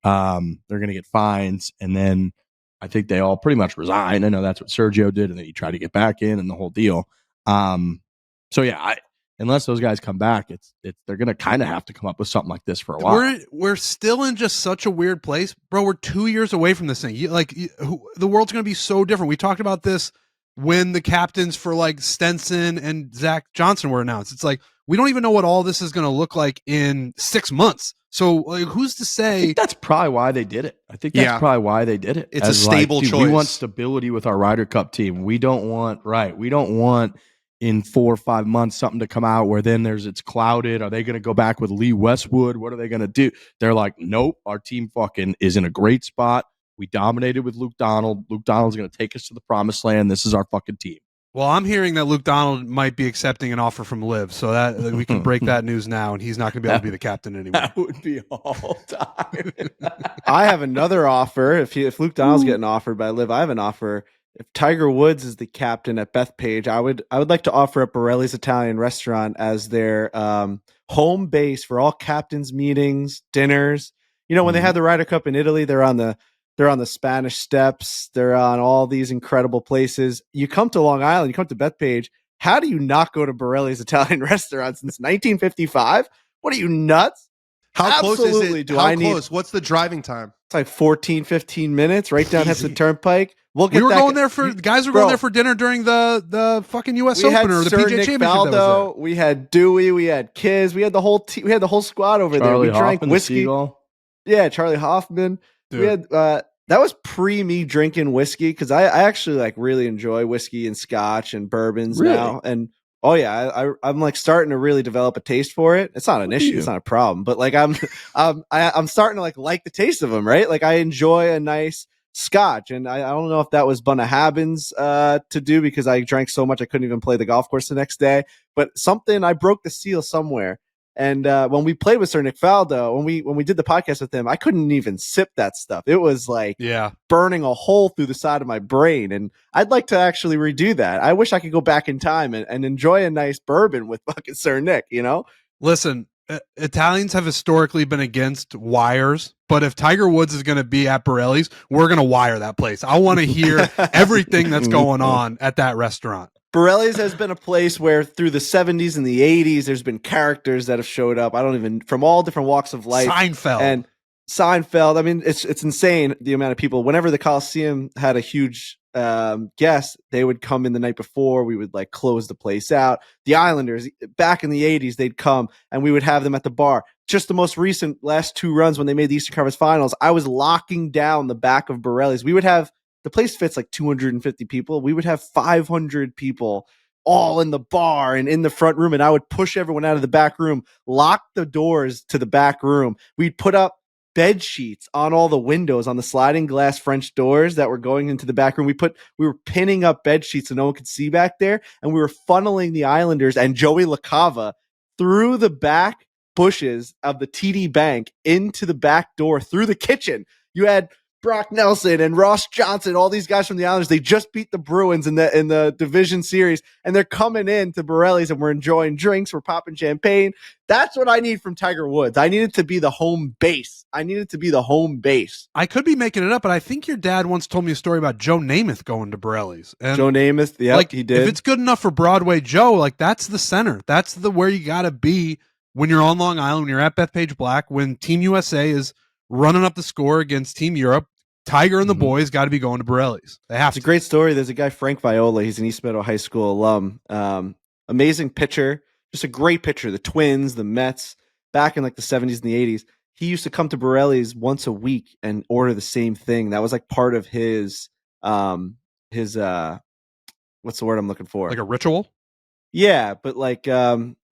They're going to get fines, and then I think they all pretty much resigned. I know that's what Sergio did, and then he tried to get back in and the whole deal. So yeah, unless those guys come back, they're going to kind of have to come up with something like this for a while. We're still in just such a weird place, bro. We're 2 years away from this thing. The world's going to be so different. We talked about this when the captains for like Stenson and Zach Johnson were announced. It's like we don't even know what all this is going to look like in 6 months. So, like, who's to say? I think that's probably why they did it. It's a stable choice. We want stability with our Ryder Cup team. We don't want in 4 or 5 months something to come out where then it's clouded. Are they going to go back with Lee Westwood? What are they going to do? They're like, nope, our team fucking is in a great spot. We dominated with Luke Donald. Luke Donald's going to take us to the promised land. This is our fucking team. Well, I'm hearing that Luke Donald might be accepting an offer from Liv, so that we can break that news now, and he's not going to be able to be the captain anymore. That would be all time. I have another offer. If Luke Donald's getting offered by Liv, I have an offer. If Tiger Woods is the captain at Bethpage, I would like to offer up Borrelli's Italian Restaurant as their home base for all captains meetings, dinners. When they had the Ryder Cup in Italy, they're on the Spanish Steps. They're on all these incredible places. You come to Long Island, you come to Bethpage. How do you not go to Borrelli's Italian Restaurant since 1955? What are you, nuts? How close is it? Close? What's the driving time? It's like 14, 15 minutes right down Hudson Turnpike. We were going there for guys were going there for dinner during the fucking U.S. Open or the PGA Championship. Faldo, we had Dewey, we had Kiz, we had the whole we had the whole squad over Charlie there. We drank Hoffman, whiskey. Yeah, Charlie Hoffman. Dude. We had that was pre me drinking whiskey because I actually like really enjoy whiskey and scotch and bourbons now. And oh yeah, I'm like starting to really develop a taste for it. It's not an issue, it's not a problem, but like I'm starting to like the taste of them, right? Like I enjoy a nice scotch, and I don't know if that was Bunna Habens to do because I drank so much I couldn't even play the golf course the next day. But I broke the seal somewhere. And when we played with Sir Nick Faldo, when we did the podcast with him, I couldn't even sip that stuff. It was like burning a hole through the side of my brain. And I'd like to actually redo that. I wish I could go back in time and enjoy a nice bourbon with fucking Sir Nick, Listen, Italians have historically been against wires, but if Tiger Woods is going to be at Borrelli's, we're going to wire that place. I want to hear everything that's going on at that restaurant. Borrelli's has been a place where through the 70s and the 80s, there's been characters that have showed up. From all different walks of life. Seinfeld. I mean, it's insane the amount of people. Whenever the Coliseum had a huge guest, they would come in the night before. We would like close the place out. The Islanders back in the 80s, they'd come and we would have them at the bar. Just the most recent last 2 runs when they made the Eastern Conference Finals, I was locking down the back of Borrelli's. We would have the place fits like 250 people. We would have 500 people all in the bar and in the front room. And I would push everyone out of the back room, lock the doors to the back room. We'd put up bed sheets on all the windows on the sliding glass French doors that were going into the back room. We were pinning up bed sheets so no one could see back there. And we were funneling the Islanders and Joey LaCava through the back bushes of the TD Bank into the back door through the kitchen. You had Brock Nelson and Ross Johnson, all these guys from the Islanders, they just beat the Bruins in the division series, and they're coming in to Borrelli's, and we're enjoying drinks, we're popping champagne. That's what I need from Tiger Woods. I need it to be the home base. I could be making it up, but I think your dad once told me a story about Joe Namath going to Borrelli's. And Joe Namath, yeah, like, he did. If it's good enough for Broadway Joe, like that's the center. That's where you got to be when you're on Long Island, when you're at Bethpage Black, when Team USA is running up the score against Team Europe. Tiger and the boys got to be going to Borrelli's. They have to. It's a great story. There's a guy, Frank Viola. He's an East Meadow High School alum. Amazing pitcher. Just a great pitcher. The Twins, the Mets, back in like the 70s and the 80s. He used to come to Borrelli's once a week and order the same thing. That was like part of his what's the word I'm looking for? Like a ritual? Yeah, but like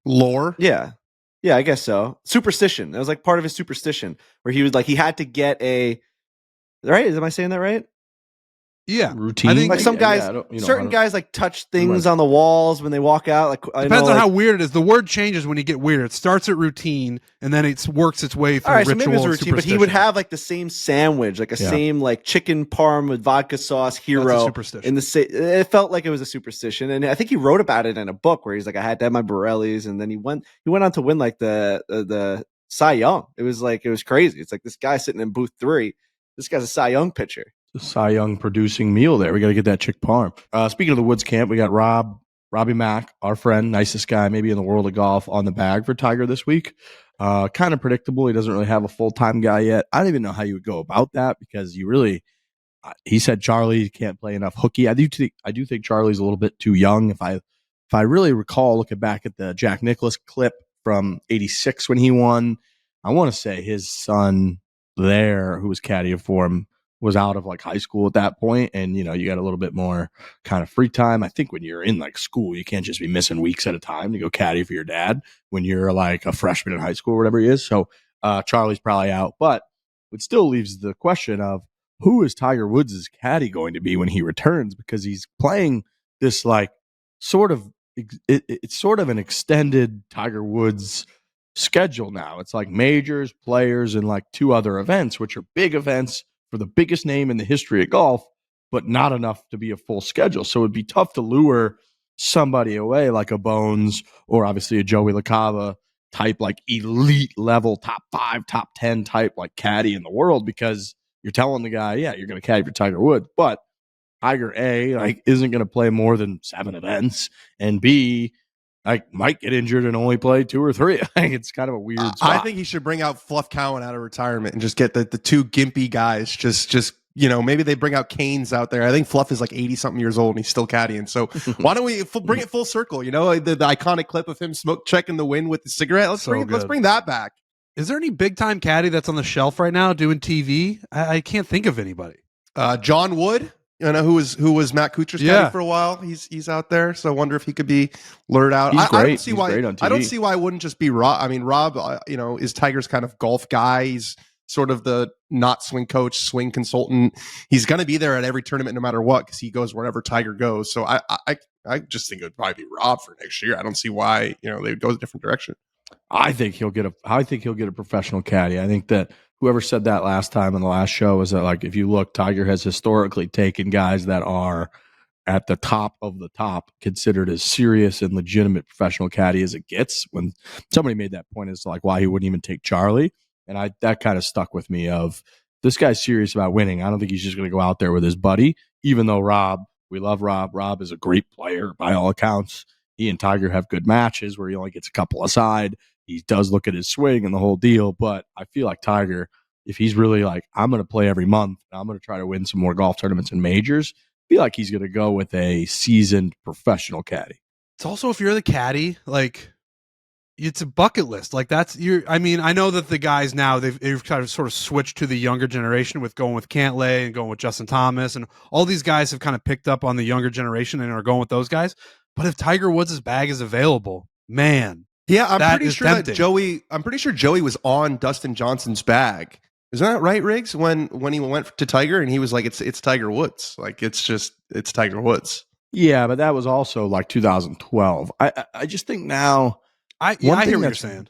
lore. Yeah, I guess so. Superstition. That was like part of his superstition, where he was like he had to get a. Right? Am I saying that right? Yeah, routine. I think like some guys, certain guys like touch things on the walls when they walk out. Like depends on how weird it is. The word changes when you get weird. It starts at routine and then it works its way through all right, ritual. So maybe it was a routine, but he would have like the same sandwich, like a same like chicken parm with vodka sauce hero. In the it felt like it was a superstition, and I think he wrote about it in a book where he's like, I had to have my Borrelli's, and then he went on to win like the Cy Young. It was crazy. It's like this guy sitting in booth 3. This guy's a Cy Young pitcher. The Cy Young producing meal there. We got to get that chick parm. Speaking of the Woods camp, we got Robbie Mack, our friend, nicest guy maybe in the world of golf, on the bag for Tiger this week. Kind of predictable. He doesn't really have a full-time guy yet. I don't even know how you would go about that because he said Charlie can't play enough hooky. I do think Charlie's a little bit too young. If I really recall looking back at the Jack Nicklaus clip from '86 when he won, I want to say his son there, who was caddying for him, was out of like high school at that point, and you got a little bit more kind of free time. I think when you're in like school, you can't just be missing weeks at a time to go caddy for your dad when you're like a freshman in high school or whatever he is. So Charlie's probably out, but it still leaves the question of who is Tiger Woods' caddy going to be when he returns, because he's playing this like it's sort of an extended Tiger Woods schedule now. It's like majors, players, and like 2 other events, which are big events for the biggest name in the history of golf, but not enough to be a full schedule. So it'd be tough to lure somebody away like a Bones or obviously a Joey LaCava type, like elite level, top 5, top 10 type, like caddy in the world, because you're telling the guy, yeah, you're going to caddy for Tiger Woods, but Tiger A like isn't going to play more than 7 events, and B might get injured and only play 2 or 3. I think it's kind of a weird spot. I think he should bring out Fluff Cowan out of retirement and just get the 2 gimpy guys. Just maybe they bring out Canes out there. I think Fluff is like 80-something years old and he's still caddying. So why don't we bring it full circle? The iconic clip of him smoke checking the wind with the cigarette. Let's bring that back. Is there any big time caddy that's on the shelf right now doing TV? I can't think of anybody. John Wood. Who was Matt Kuchar's caddy for a while? He's out there, so I wonder if he could be lured out. He's great. I don't see why. Great on TV. I don't see why it wouldn't just be Rob. I mean, Rob, is Tiger's kind of golf guy. He's sort of the not swing coach, swing consultant. He's going to be there at every tournament, no matter what, because he goes wherever Tiger goes. So I just think it would probably be Rob for next year. I don't see why they would go a different direction. I think he'll get a professional caddy. I think that whoever said that last time on the last show is that, like, if you look, Tiger has historically taken guys that are at the top of the top, considered as serious and legitimate professional caddy as it gets. When somebody made that point as to like why he wouldn't even take Charlie, and that kind of stuck with me of this guy's serious about winning. I don't think he's just going to go out there with his buddy, even though we love Rob. Rob is a great player by all accounts. He and Tiger have good matches where he only gets a couple aside. He does look at his swing and the whole deal, but I feel like Tiger, if he's really like, I'm going to play every month and I'm going to try to win some more golf tournaments and majors, I feel like he's going to go with a seasoned professional caddy. It's also, if you're the caddy, like, it's a bucket list. Like, I know that the guys now, they've kind of sort of switched to the younger generation with going with Cantlay and going with Justin Thomas, and all these guys have kind of picked up on the younger generation and are going with those guys. But if Tiger Woods' bag is available, man. Yeah, I'm pretty sure tempting. that Joey was on Dustin Johnson's bag. Isn't that right, Riggs? When he went to Tiger and he was like, it's Tiger Woods. Like, it's Tiger Woods. Yeah, but that was also like 2012. I just think now. I hear what you're saying.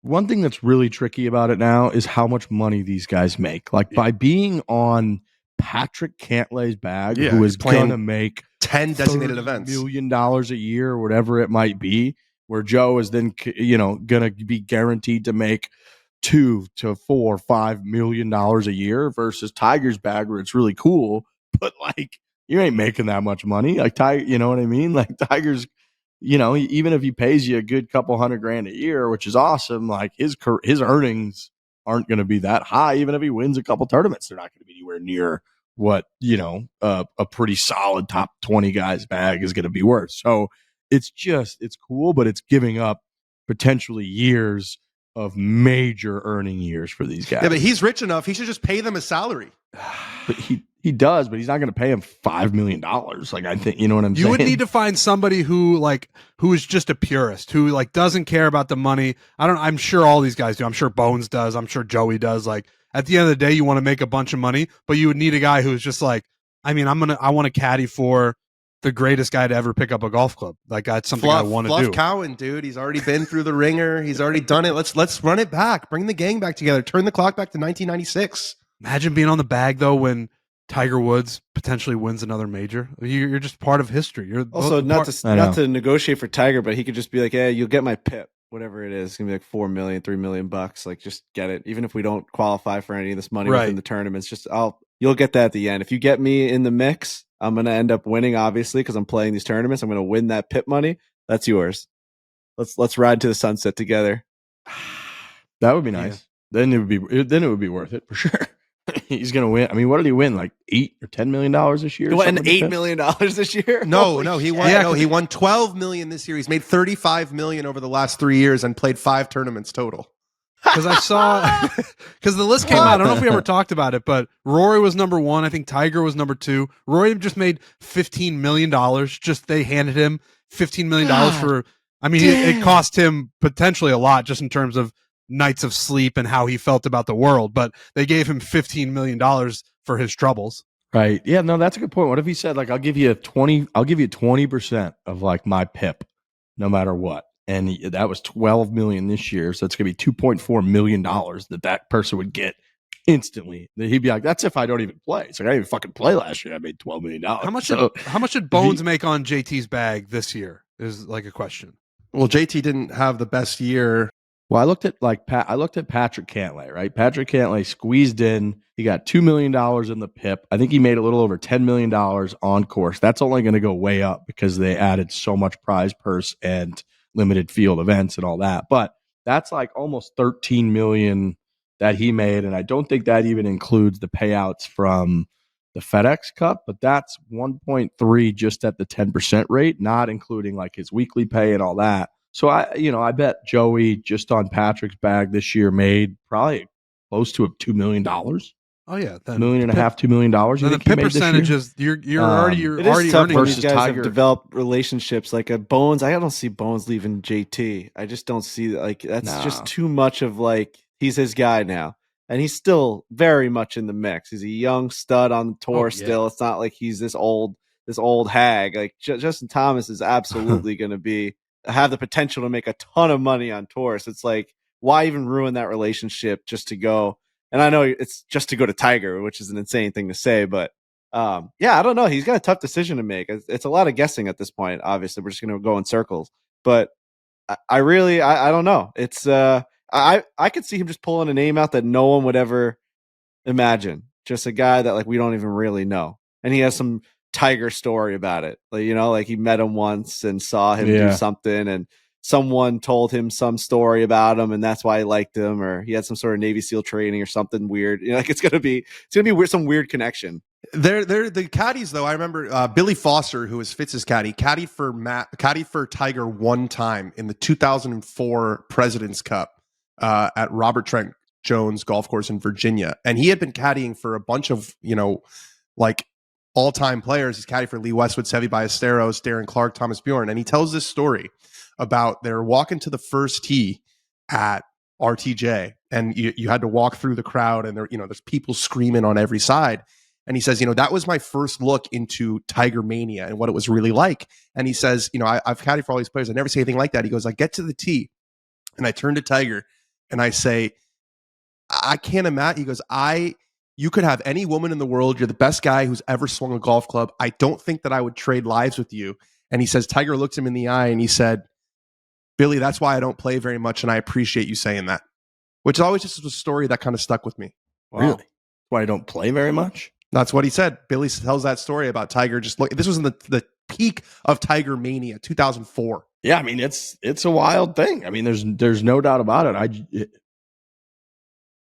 one thing that's really tricky about it now is how much money these guys make. Like by being on Patrick Cantlay's bag, Yeah, who he's is playing going to make 10 designated $30 events. million a year, or whatever it might be, where Joe is then, going to be guaranteed to make $2 to $4, $5 million a year versus Tiger's bag, where it's really cool, but like you ain't making that much money. Like Tiger, you know what I mean? Like Tiger's, even if he pays you a good couple $100,000 a year, which is awesome, like his earnings aren't going to be that high. Even if he wins a couple tournaments, they're not going to be anywhere near what a pretty solid top 20 guys bag is going to be worth. So it's cool, but it's giving up potentially years of major earning years for these guys. Yeah, but he's rich enough. He should just pay them a salary. But he does, but he's not going to pay him $5 million. Like, I think, you know what I'm saying? You would need to find somebody who is just a purist, who like doesn't care about the money. I'm sure all these guys do. I'm sure Bones does. I'm sure Joey does. Like at the end of the day, you want to make a bunch of money, but you would need a guy who's just like, I want to caddy for the greatest guy to ever pick up a golf club. Like that's something I want to do. Fluff Cowan, dude. He's already been through the ringer. He's already done it. Let's run it back. Bring the gang back together. Turn the clock back to 1996. Imagine being on the bag though when Tiger Woods potentially wins another major. You're just part of history. You're also not to negotiate for Tiger, but he could just be like, "Hey, you'll get my PIP, whatever it is. It's gonna be like $4 million, $3 million bucks. Like, just get it. Even if we don't qualify for any of this money within the tournaments, you'll get that at the end. If you get me in the mix, I'm gonna end up winning, obviously, because I'm playing these tournaments. I'm gonna win that PIP money. That's yours. Let's ride to the sunset together. That would be nice. Yeah. Then it would be worth it for sure." He's gonna win. I mean, what did he win? Like $8 or $10 million this year? He won $8 million this year. He won $12 million this year. He's made $35 million over the last 3 years and played 5 tournaments total. Because I saw, because the list came out. I don't know if we ever talked about it, but Rory was number 1. I think Tiger was number 2. Rory just made $15 million. Just they handed him $15 million for. I mean, it cost him potentially a lot just in terms of nights of sleep and how he felt about the world, but they gave him $15 million for his troubles. Right. Yeah, no, that's a good point. What if he said, like, I'll give you 20% of like my PIP no matter what. And that was $12 million this year. So it's going to be $2.4 million that person would get instantly. He'd be like, that's if I don't even play. It's like, I didn't even fucking play last year. I made $12 million. How much did Bones make on JT's bag this year is like a question. Well, JT didn't have the best year. Well, I looked at Patrick Cantlay, right? Patrick Cantlay squeezed in. He got $2 million in the PIP. I think he made a little over $10 million on course. That's only going to go way up because they added so much prize purse and limited field events and all that. But that's like almost $13 million that he made. And I don't think that even includes the payouts from the FedEx Cup, but that's 1.3 just at the 10% rate, not including like his weekly pay and all that. So I bet Joey just on Patrick's bag this year made probably close to $2 million. Oh yeah, $1.5 million, $2 million. Then the PIP percentages, you're already earning. When these guys have developed relationships like a Bones. I don't see Bones leaving JT. I just don't see that's just too much of like he's his guy now, and he's still very much in the mix. He's a young stud on the tour still. It's not like he's this old hag. Like Justin Thomas is absolutely going to have the potential to make a ton of money on tour. So it's like, why even ruin that relationship just to go? And I know it's just to go to Tiger, which is an insane thing to say, but I don't know. He's got a tough decision to make. It's a lot of guessing at this point. Obviously, we're just going to go in circles, but I don't know. It's I could see him just pulling a name out that no one would ever imagine. Just a guy that like we don't even really know, and he has some Tiger story about it. Like, like he met him once and saw him do something, and someone told him some story about him, and that's why he liked him, or he had some sort of Navy SEAL training or something weird. Like it's gonna be weird, some weird connection. They're the caddies though. I remember Billy Foster, who was Fitz's caddy, caddied for Tiger one time in the 2004 President's Cup at Robert Trent Jones Golf Course in Virginia, and he had been caddying for a bunch of like all-time players. He's caddy for Lee Westwood, Seve Ballesteros, Darren Clark, Thomas Bjorn, and he tells this story about they're walking to the first tee at RTJ, and you had to walk through the crowd, and there's people screaming on every side. And he says, that was my first look into Tiger Mania and what it was really like. And he says, I've caddied for all these players. I never see anything like that. He goes, I get to the tee, and I turn to Tiger, And I say, I can't imagine. He goes, you could have any woman in the world. You're the best guy who's ever swung a golf club. I don't think that I would trade lives with you. And he says, Tiger looked him in the eye and he said, Billy, that's why I don't play very much. And I appreciate you saying that, which is always just a story that kind of stuck with me. Wow. Really? Why I don't play very much? That's what he said. Billy tells that story about Tiger. Just look, this was in the peak of Tiger mania, 2004. Yeah, I mean it's a wild thing. I mean, there's no doubt about it.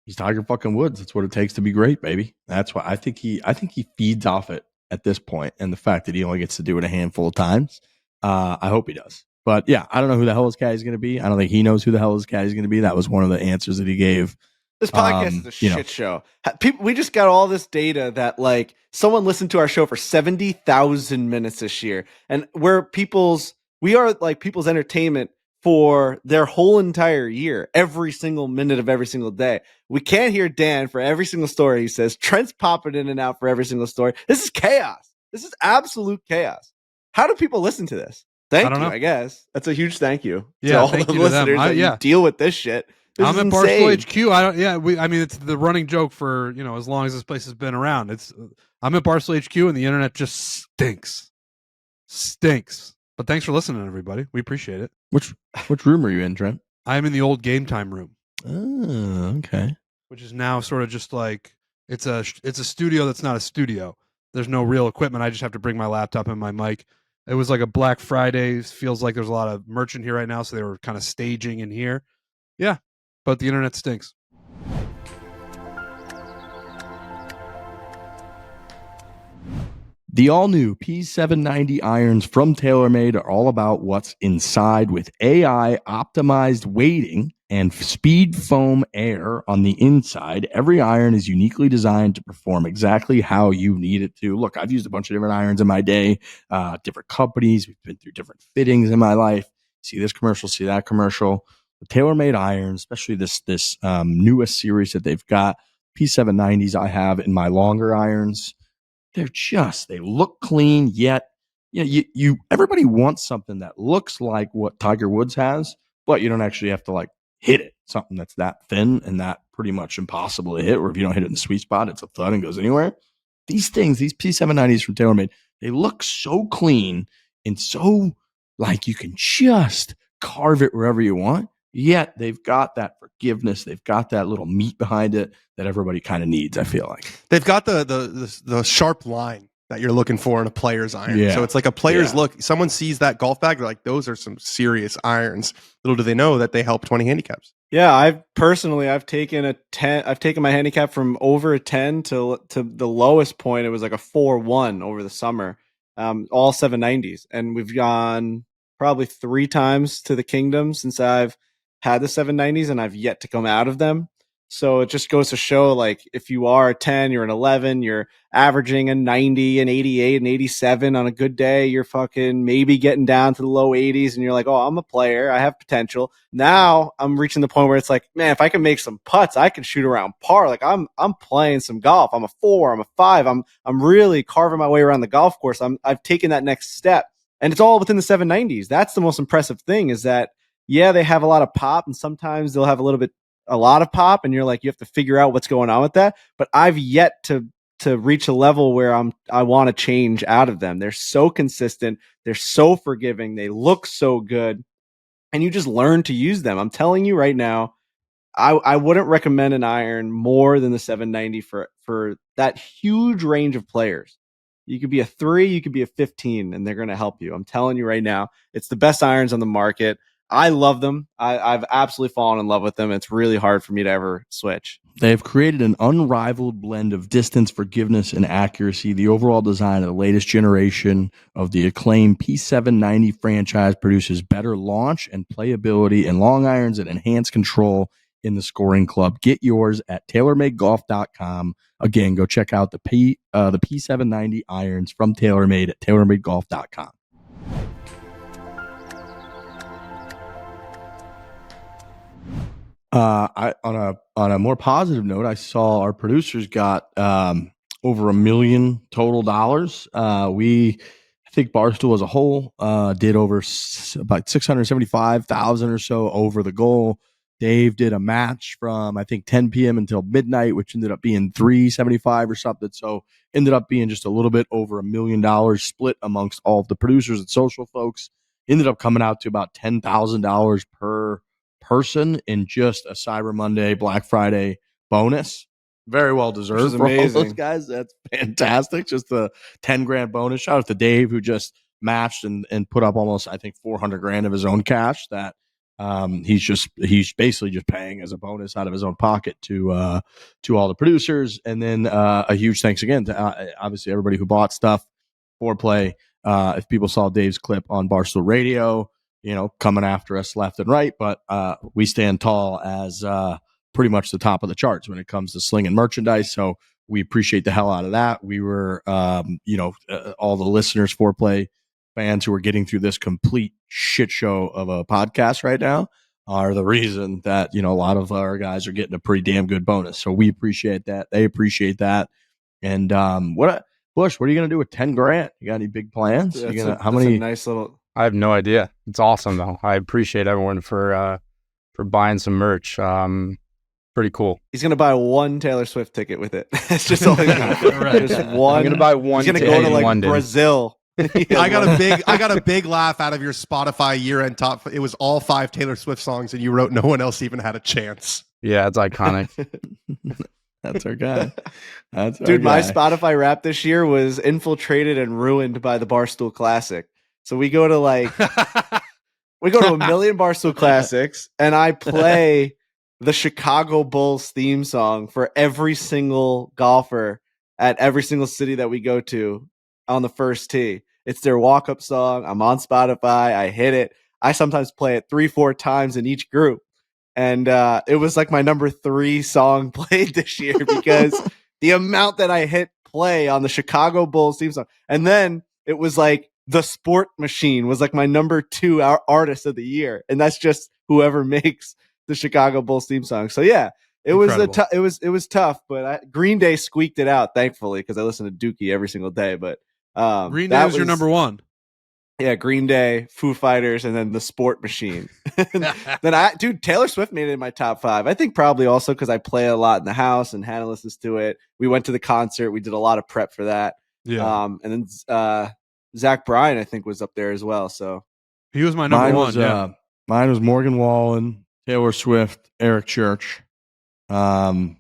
He's Tiger fucking Woods. That's what it takes to be great, baby. That's why I think he feeds off it at this point, and the fact that he only gets to do it a handful of times. I hope he does. But yeah, I don't know who the hell his caddy's going to be. I don't think he knows who the hell his caddy's going to be. That was one of the answers that he gave. This podcast is a shit show. People, we just got all this data that like someone listened to our show for 70,000 minutes this year, and we are like people's entertainment for their whole entire year, every single minute of every single day. We can't hear Dan for every single story he says. Trent's popping in and out for every single story. This is chaos. This is absolute chaos. How do people listen to this? Thank you, I guess. That's a huge thank you to all the listeners that deal with this shit. I'm at Barstool HQ. I mean, it's the running joke for, as long as this place has been around. I'm at Barstool HQ and the internet just stinks. But thanks for listening, everybody. We appreciate it. Which room are you in, Trent? I'm in the old Game Time room. Oh, okay. Which is now sort of just like it's a studio that's not a studio. There's no real equipment. I just have to bring my laptop and my mic. It was like a Black Friday. Feels like there's a lot of merch in here right now, so they were kind of staging in here. Yeah, but the internet stinks. The all-new P790 irons from TaylorMade are all about what's inside with AI-optimized weighting and speed foam air on the inside. Every iron is uniquely designed to perform exactly how you need it to. Look, I've used a bunch of different irons in my day, different companies. We've been through different fittings in my life. See this commercial, see that commercial. The TaylorMade irons, especially this newest series that they've got, P790s I have in my longer irons. They look clean, yet everybody wants something that looks like what Tiger Woods has, but you don't actually have to like hit it. Something that's that thin and that pretty much impossible to hit, or if you don't hit it in the sweet spot, it's a thud and goes anywhere. These P790s from TaylorMade, they look so clean and so like you can just carve it wherever you want. Yet they've got that forgiveness. They've got that little meat behind it that everybody kind of needs, I feel like. They've got the sharp line that you're looking for in a player's iron. Yeah. So it's like a player's look. Someone sees that golf bag, they're like, those are some serious irons. Little do they know that they help 20 handicaps. Yeah, I've taken a 10. I've taken my handicap from over a 10 to the lowest point. It was like a 4-1 over the summer, all 790s. And we've gone probably 3 times to the Kingdom since I've had the 790s, and I've yet to come out of them. So it just goes to show, like, if you are a 10, you're an 11, you're averaging a 90, an 88, an 87 on a good day, you're fucking maybe getting down to the low 80s, and you're like, oh, I'm a player, I have potential. Now I'm reaching the point where it's like, man, if I can make some putts, I can shoot around par. Like I'm playing some golf. I'm a 4, I'm a 5. I'm really carving my way around the golf course. I've taken that next step, and it's all within the 790s. That's the most impressive thing, is that yeah, they have a lot of pop, and sometimes they'll have a lot of pop, and you're like, you have to figure out what's going on with that. But I've yet to reach a level where I want to change out of them. They're so consistent. They're so forgiving. They look so good, and you just learn to use them. I'm telling you right now, I wouldn't recommend an iron more than the 790 for that huge range of players. You could be a 3, you could be a 15, and they're going to help you. I'm telling you right now, it's the best irons on the market. I love them. I've absolutely fallen in love with them. It's really hard for me to ever switch. They have created an unrivaled blend of distance, forgiveness, and accuracy. The overall design of the latest generation of the acclaimed P790 franchise produces better launch and playability and long irons that enhance control in the scoring club. Get yours at TaylorMadeGolf.com. Again, go check out the P790 irons from TaylorMade at TaylorMadeGolf.com. On a more positive note, I saw our producers got over $1 million total dollars. I think Barstool as a whole did over about 675,000 or so over the goal. Dave did a match from, I think, 10 p.m. until midnight, which ended up being $375 or something. So ended up being just a little bit over $1 million split amongst all of the producers and social folks. Ended up coming out to about $10,000 per person in just a Cyber Monday, Black Friday bonus. Very well deserved for all those guys. That's fantastic. Just the 10 grand bonus. Shout out to Dave, who just matched and put up almost, I think, 400 grand of his own cash that he's basically just paying as a bonus out of his own pocket to all the producers. And then a huge thanks again to obviously everybody who bought stuff for play. If people saw Dave's clip on Barstool Radio, coming after us left and right, but we stand tall as pretty much the top of the charts when it comes to slinging merchandise. So we appreciate the hell out of that. We were, all the listeners, Foreplay fans who are getting through this complete shit show of a podcast right now are the reason that, a lot of our guys are getting a pretty damn good bonus. So we appreciate that. They appreciate that. And Bush, what are you going to do with 10 grand? You got any big plans? How many? Nice little. I have no idea. It's awesome though. I appreciate everyone for buying some merch. Pretty cool. He's gonna buy one Taylor Swift ticket with it. That's just all he's gonna do. Right. Just one. I'm gonna buy one. He's gonna go to like London. Brazil. I got a big laugh out of your Spotify year-end top. It was all 5 Taylor Swift songs, and you wrote "No one else even had a chance." Yeah, it's iconic. That's our guy. Dude, my Spotify rap this year was infiltrated and ruined by the Barstool Classic. So we go to a million Barstool Classics, and I play the Chicago Bulls theme song for every single golfer at every single city that we go to on the first tee. It's their walk-up song. I'm on Spotify. I hit it. I sometimes play it 3-4 times in each group. And it was like my number 3 song played this year because the amount that I hit play on the Chicago Bulls theme song. And then it was like The Sport Machine was like my number 2 artist of the year. And that's just whoever makes the Chicago Bulls theme song. So yeah, it was tough, but Green Day squeaked it out, thankfully, because I listen to Dookie every single day. But Green Day was your number 1. Yeah, Green Day, Foo Fighters, and then The Sport Machine. Then Taylor Swift made it in my top 5. I think probably also because I play a lot in the house and Hannah listens to it. We went to the concert. We did a lot of prep for that. Yeah. And then Zach Bryan, I think, was up there as well. So he was my number 1. Mine was Morgan Wallen, Taylor Swift, Eric Church. Eric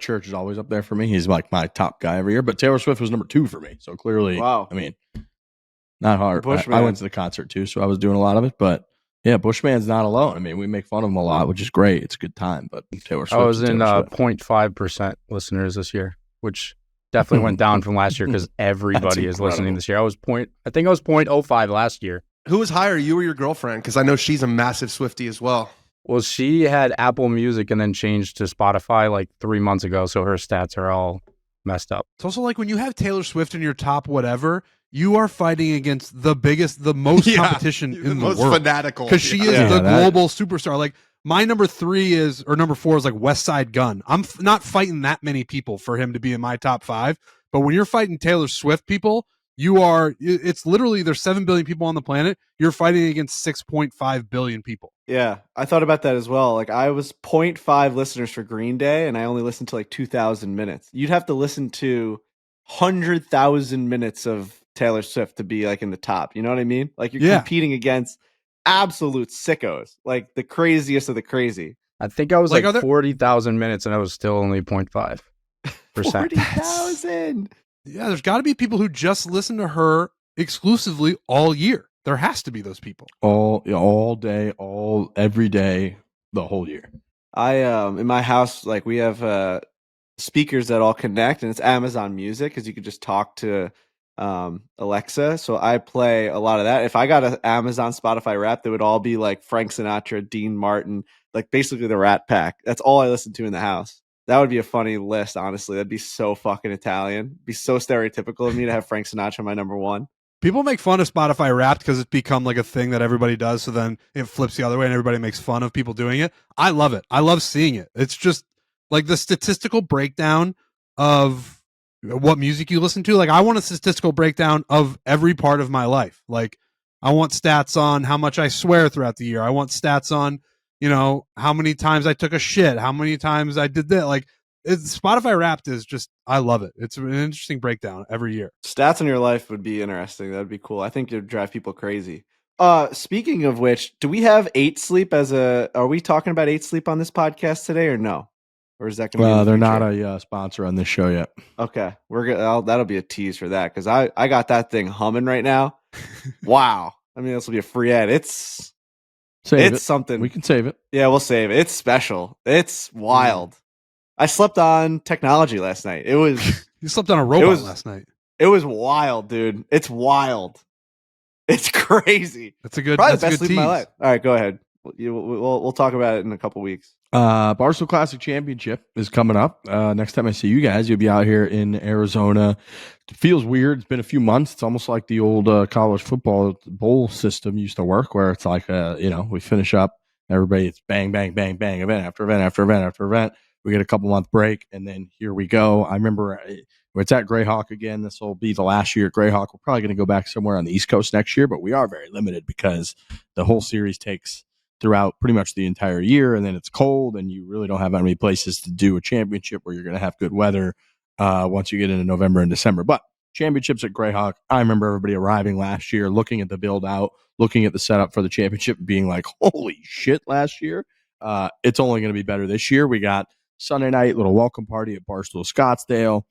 Church is always up there for me. He's like my top guy every year, but Taylor Swift was number 2 for me. So clearly, wow. I mean, not hard. I went to the concert too, so I was doing a lot of it. But yeah, Bushman's not alone. I mean, we make fun of him a lot, which is great. It's a good time. But Taylor Swift. I was in 0.5% listeners this year, which definitely went down from last year because everybody is listening this year. I think I was 0.05 last year. Who was higher, you or your girlfriend? Because I know she's a massive Swiftie as well. Well, she had Apple Music and then changed to Spotify like 3 months ago, so her stats are all messed up. It's also like when you have Taylor Swift in your top whatever, you are fighting against the most competition in the world. Most fanatical. Because she is the global superstar. Like my number 4 is like West Side Gun. I'm not fighting that many people for him to be in my top 5. But when you're fighting Taylor Swift people, it's literally there's 7 billion people on the planet. You're fighting against 6.5 billion people. Yeah, I thought about that as well. Like I was 0.5 listeners for Green Day, and I only listened to like 2,000 minutes. You'd have to listen to 100,000 minutes of Taylor Swift to be like in the top. You know what I mean? Like you're competing against absolute sickos, like the craziest of the crazy. I think I was like 40,000 minutes, and I was still only 0.5%. 40,000. Yeah, there's got to be people who just listen to her exclusively all year. There has to be those people. All day, every day, the whole year. I in my house, like we have speakers that all connect, and it's Amazon Music because you could just talk to Alexa. So I play a lot of that. If I got an Amazon Spotify Wrapped, it would all be like Frank Sinatra, Dean Martin, like basically the Rat Pack. That's all I listen to in the house. That would be a funny list, honestly. That'd be so fucking Italian. It'd be so stereotypical of me to have Frank Sinatra my number 1. People make fun of Spotify Wrapped because it's become like a thing that everybody does. So then it flips the other way and everybody makes fun of people doing it. I love it. I love seeing it. It's just like the statistical breakdown of what music you listen to. Like I want a statistical breakdown of every part of my life. Like I want stats on how much I swear throughout the year. I want stats on, how many times I took a shit, how many times I did that. Like, Spotify Wrapped is just, I love it. It's an interesting breakdown every year. Stats in your life would be interesting. That'd be cool. I think it'd drive people crazy. Speaking of which, do we have 8 Sleep are we talking about 8 Sleep on this podcast today or no? Or is that going to be they're not a sponsor on this show yet. Okay. That'll be a tease for that. Cause I got that thing humming right now. Wow. I mean, this will be a free ad. It's something. We can save it. Yeah, we'll save it. It's special. It's wild. I slept on technology last night. It was You slept on a robot last night. It was wild, dude. It's wild. It's crazy. That's a good. Probably that's the best a good sleep of my tease. life. All right, go ahead. We'll talk about it in a couple weeks. Barstool Classic Championship is coming up. Next time I see you guys, you'll be out here in Arizona. It feels weird. It's been a few months. It's almost like the old college football bowl system used to work, where it's like, we finish up, everybody, it's bang, bang, bang, bang, event after event after event after event. We get a couple month break, and then here we go. I remember it's at Greyhawk again. This will be the last year at Greyhawk. We're probably going to go back somewhere on the East Coast next year, but we are very limited because the whole series takes throughout pretty much the entire year, and then it's cold, and you really don't have that many places to do a championship where you're going to have good weather once you get into November and December. But championships at Greyhawk, I remember everybody arriving last year, looking at the build out, looking at the setup for the championship, being like, holy shit, last year. It's only going to be better this year. We got Sunday night, little welcome party at Barstool Scottsdale.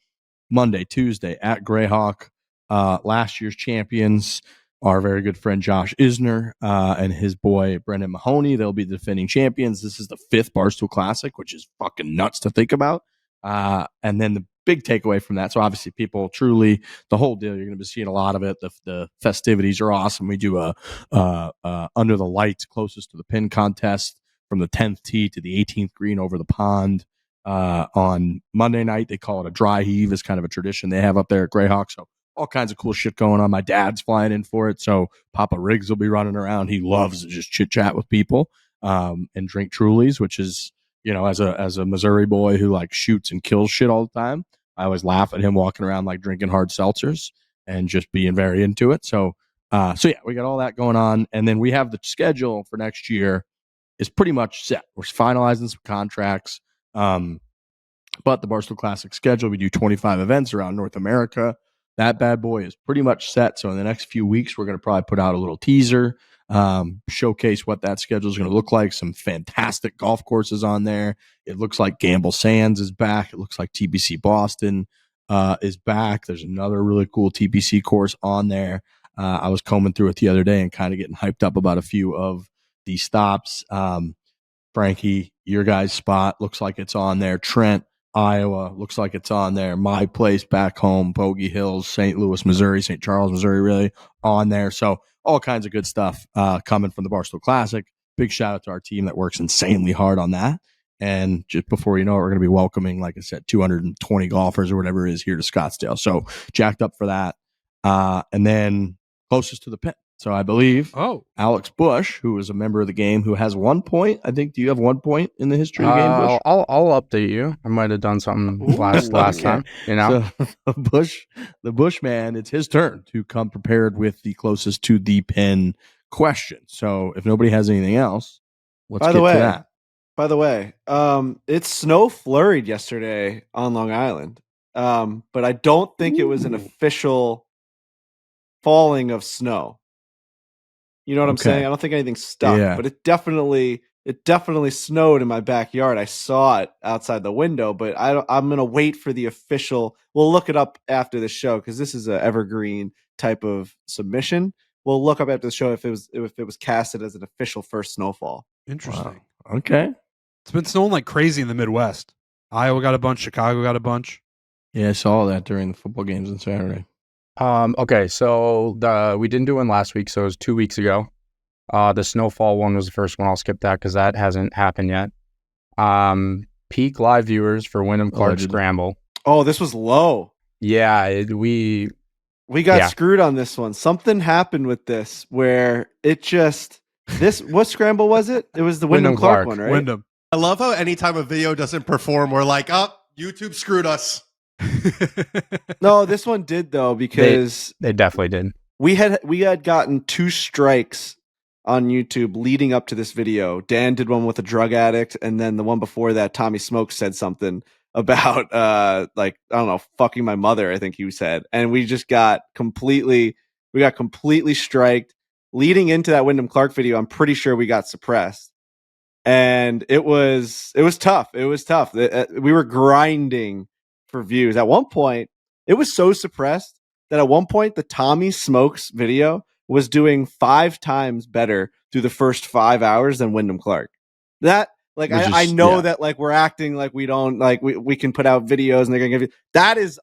Monday, Tuesday at Greyhawk. Last year's champions, our very good friend Josh Isner and his boy Brendan Mahoney. They'll be the defending champions. This is the 5th Barstool Classic, which is fucking nuts to think about. And then the big takeaway from that, so obviously people truly, the whole deal, you're going to be seeing a lot of it. The festivities are awesome. We do a under the lights closest to the pin contest from the 10th tee to the 18th green over the pond. On Monday night, they call it a dry heave. It's kind of a tradition they have up there at Greyhawk. So all kinds of cool shit going on. My dad's flying in for it. So Papa Riggs will be running around. He loves to just chit chat with people, and drink Trulies, which is, as a Missouri boy who like shoots and kills shit all the time, I always laugh at him walking around like drinking hard seltzers and just being very into it. So yeah, we got all that going on. And then we have the schedule for next year is pretty much set. We're finalizing some contracts. But the Barstool Classic schedule, we do 25 events around North America. That bad boy is pretty much set. So in the next few weeks, we're going to probably put out a little teaser, showcase what that schedule is going to look like. Some fantastic golf courses on there. It looks like Gamble Sands is back. It looks like TPC Boston is back. There's another really cool TPC course on there. I was combing through it the other day and kind of getting hyped up about a few of the stops. Frankie, your guys' spot looks like it's on there. Trent, Iowa, looks like it's on there. My place back home, Bogey Hills, St. Louis, Missouri, St. Charles, Missouri, really on there. So all kinds of good stuff coming from the Barstool Classic. Big shout out to our team that works insanely hard on that. And just before you know it, we're going to be welcoming, like I said, 220 golfers or whatever it is here to Scottsdale. So jacked up for that. And then closest to the pin. So I believe Alex Bush, who is a member of the game, who has 1 point. I think, do you have 1 point in the history of the game, Bush? I'll update you. I might have done something last time. So the Bush man, it's his turn to come prepared with the closest to the pin question. So if nobody has anything else, let's get to that. By the way, it's snow flurried yesterday on Long Island, but I don't think it was an official falling of snow. You know what I'm saying? I don't think anything stuck, but it definitely snowed in my backyard. I saw it outside the window, but I'm going to wait for the official. We'll look it up after the show because this is an evergreen type of submission. We'll look up after the show if it was casted as an official first snowfall. Interesting. Wow. Okay. It's been snowing like crazy in the Midwest. Iowa got a bunch. Chicago got a bunch. Yeah, I saw that during the football games on Saturday. Okay, so we didn't do one last week, so it was 2 weeks ago. The snowfall one was the first one. I'll skip that because that hasn't happened yet. Peak live viewers for Wyndham Clark Scramble. Oh, this was low. Yeah, we got screwed on this one. Something happened with this where it just what scramble was it? It was the Wyndham Clark one, right? Wyndham. I love how anytime a video doesn't perform, we're like, YouTube screwed us. No, this one did though, because they definitely did. We had gotten 2 strikes on YouTube leading up to this video. Dan did one with a drug addict, and then the one before that, Tommy Smokes said something about like, I don't know, fucking my mother, I think he said. And we got completely striked. Leading into that Wyndham Clark video, I'm pretty sure we got suppressed. And it was tough. It was tough. We were grinding for views. At one point, it was so suppressed that at one point the Tommy Smokes video was doing 5 times better through the first 5 hours than Wyndham Clark. That, like, I know that, like, we're acting like we don't, like, we can put out videos and they're gonna give you that is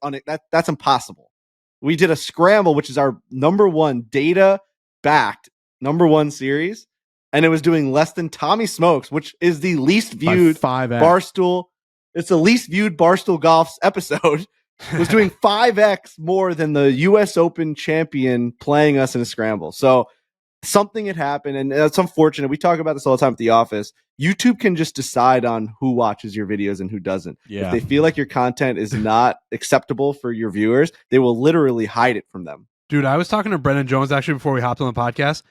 that's impossible. We did a scramble, which is our number one data backed number one series, and it was doing less than Tommy Smokes, which is the least viewed Barstool. It's the least viewed Barstool Golf's episode. Was doing 5x more than the U.S. Open champion playing us in a scramble. So something had happened, and it's unfortunate. We talk about this all the time at the office. YouTube can just decide on who watches your videos and who doesn't. Yeah. If they feel like your content is not acceptable for your viewers, they will literally hide it from them. Dude, I was talking to Brendan Jones actually before we hopped on the podcast.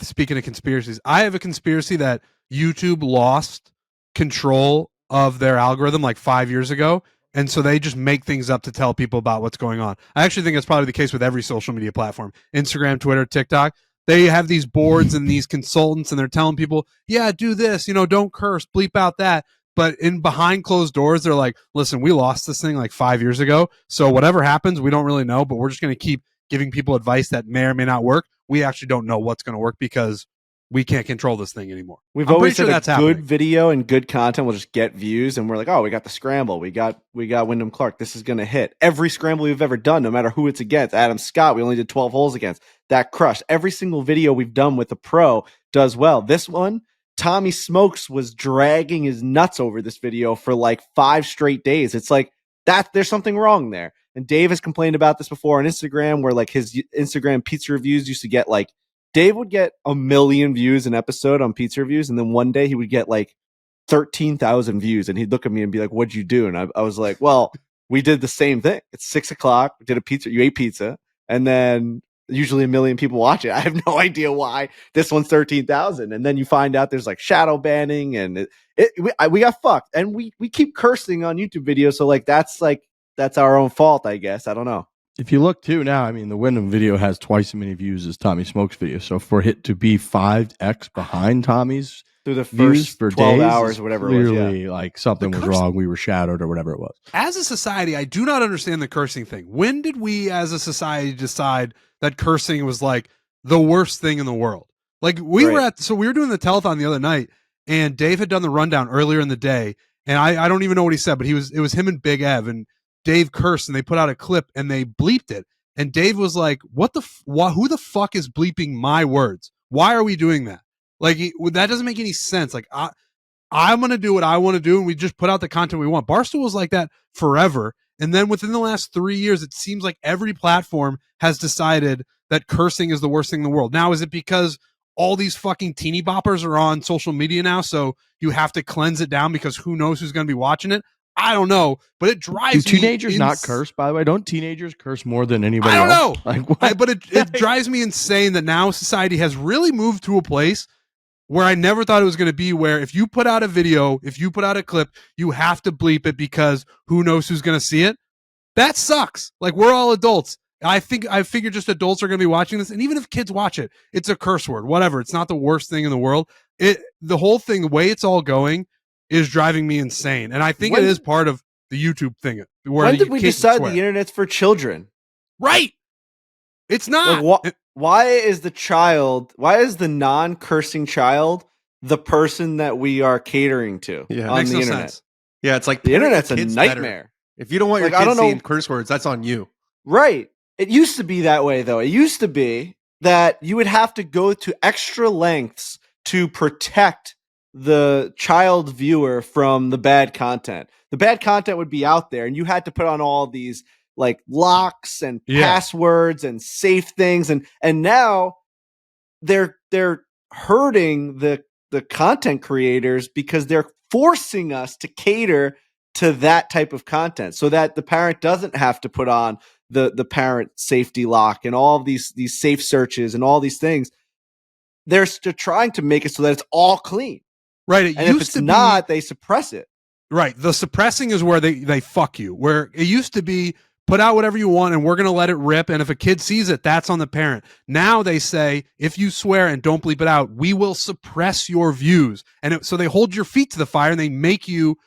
Speaking of conspiracies, I have a conspiracy that YouTube lost control of their algorithm like 5 years ago. And so they just make things up to tell people about what's going on. I actually think that's probably the case with every social media platform. Instagram, Twitter, TikTok. They have these boards and these consultants, and they're telling people, yeah, do this, don't curse, bleep out that. But in behind closed doors, they're like, listen, we lost this thing like 5 years ago. So whatever happens, we don't really know, but we're just going to keep giving people advice that may or may not work. We actually don't know what's going to work because we can't control this thing anymore. We've always said that good video and good content will just get views, and we're like, oh, we got the scramble. We got Wyndham Clark. This is going to hit. Every scramble we've ever done, no matter who it's against. Adam Scott, we only did 12 holes against. That crushed. Every single video we've done with the pro does well. This one, Tommy Smokes was dragging his nuts over this video for like 5 straight days. It's like that. There's something wrong there. And Dave has complained about this before on Instagram, where like his Instagram pizza reviews used to get like, Dave would get 1 million views an episode on pizza reviews, and then one day he would get like 13,000 views, and he'd look at me and be like, what'd you do? And I was like, well, we did the same thing. It's 6 o'clock. We did a pizza. You ate pizza, and then usually 1 million people watch it. I have no idea why this one's 13,000. And then you find out there's like shadow banning, and we got fucked. And we keep cursing on YouTube videos. So like, that's our own fault, I guess. I don't know. If you look too now, I mean, the Wyndham video has twice as many views as Tommy Smokes video. So for it to be 5x behind Tommy's through the first for 12 hours or whatever clearly, it was, like something was wrong. We were shadowed or whatever it was. As a society, I do not understand the cursing thing. When did we as a society decide that cursing was like the worst thing in the world? Like we were doing the telethon the other night, and Dave had done the rundown earlier in the day, and I don't even know what he said, but it was him and Big Ev, and Dave cursed, and they put out a clip and they bleeped it. And Dave was like, who the fuck is bleeping my words? Why are we doing that? Like, that doesn't make any sense. Like, I'm going to do what I want to do, and we just put out the content we want. Barstool was like that forever. And then within the last 3 years, it seems like every platform has decided that cursing is the worst thing in the world. Now, is it because all these fucking teeny boppers are on social media now, so you have to cleanse it down because who knows who's going to be watching it? I don't know, but it drives me. Do teenagers not curse, by the way? Don't teenagers curse more than anybody else? I don't know. Like, but it drives me insane that now society has really moved to a place where I never thought it was going to be, where if you put out a video, if you put out a clip, you have to bleep it because who knows who's going to see it. That sucks. Like, we're all adults. I figure just adults are going to be watching this. And even if kids watch it, it's a curse word, whatever. It's not the worst thing in the world. The whole thing, the way it's all going, is driving me insane. And I think it is part of the YouTube thing. When did we decide the internet's for children? Right. It's not. Like, why is the non-cursing child the person that we are catering to on the internet? Sense. Yeah, it's like the internet's a nightmare. Better. If you don't want your kids seeing curse words, that's on you. Right. It used to be that way, though. It used to be that you would have to go to extra lengths to protect the child viewer from the bad content. The bad content would be out there, and you had to put on all these like locks and passwords and safe things, and now they're hurting the content creators because they're forcing us to cater to that type of content so that the parent doesn't have to put on the parent safety lock and all of these safe searches and all these things. they're trying to make it so that it's all clean. Right. It And if used it's to not, they suppress it. Right. The suppressing is where they fuck you. Where it used to be put out whatever you want and we're going to let it rip. And if a kid sees it, that's on the parent. Now they say, if you swear and don't bleep it out, we will suppress your views. And so they hold your feet to the fire and they make you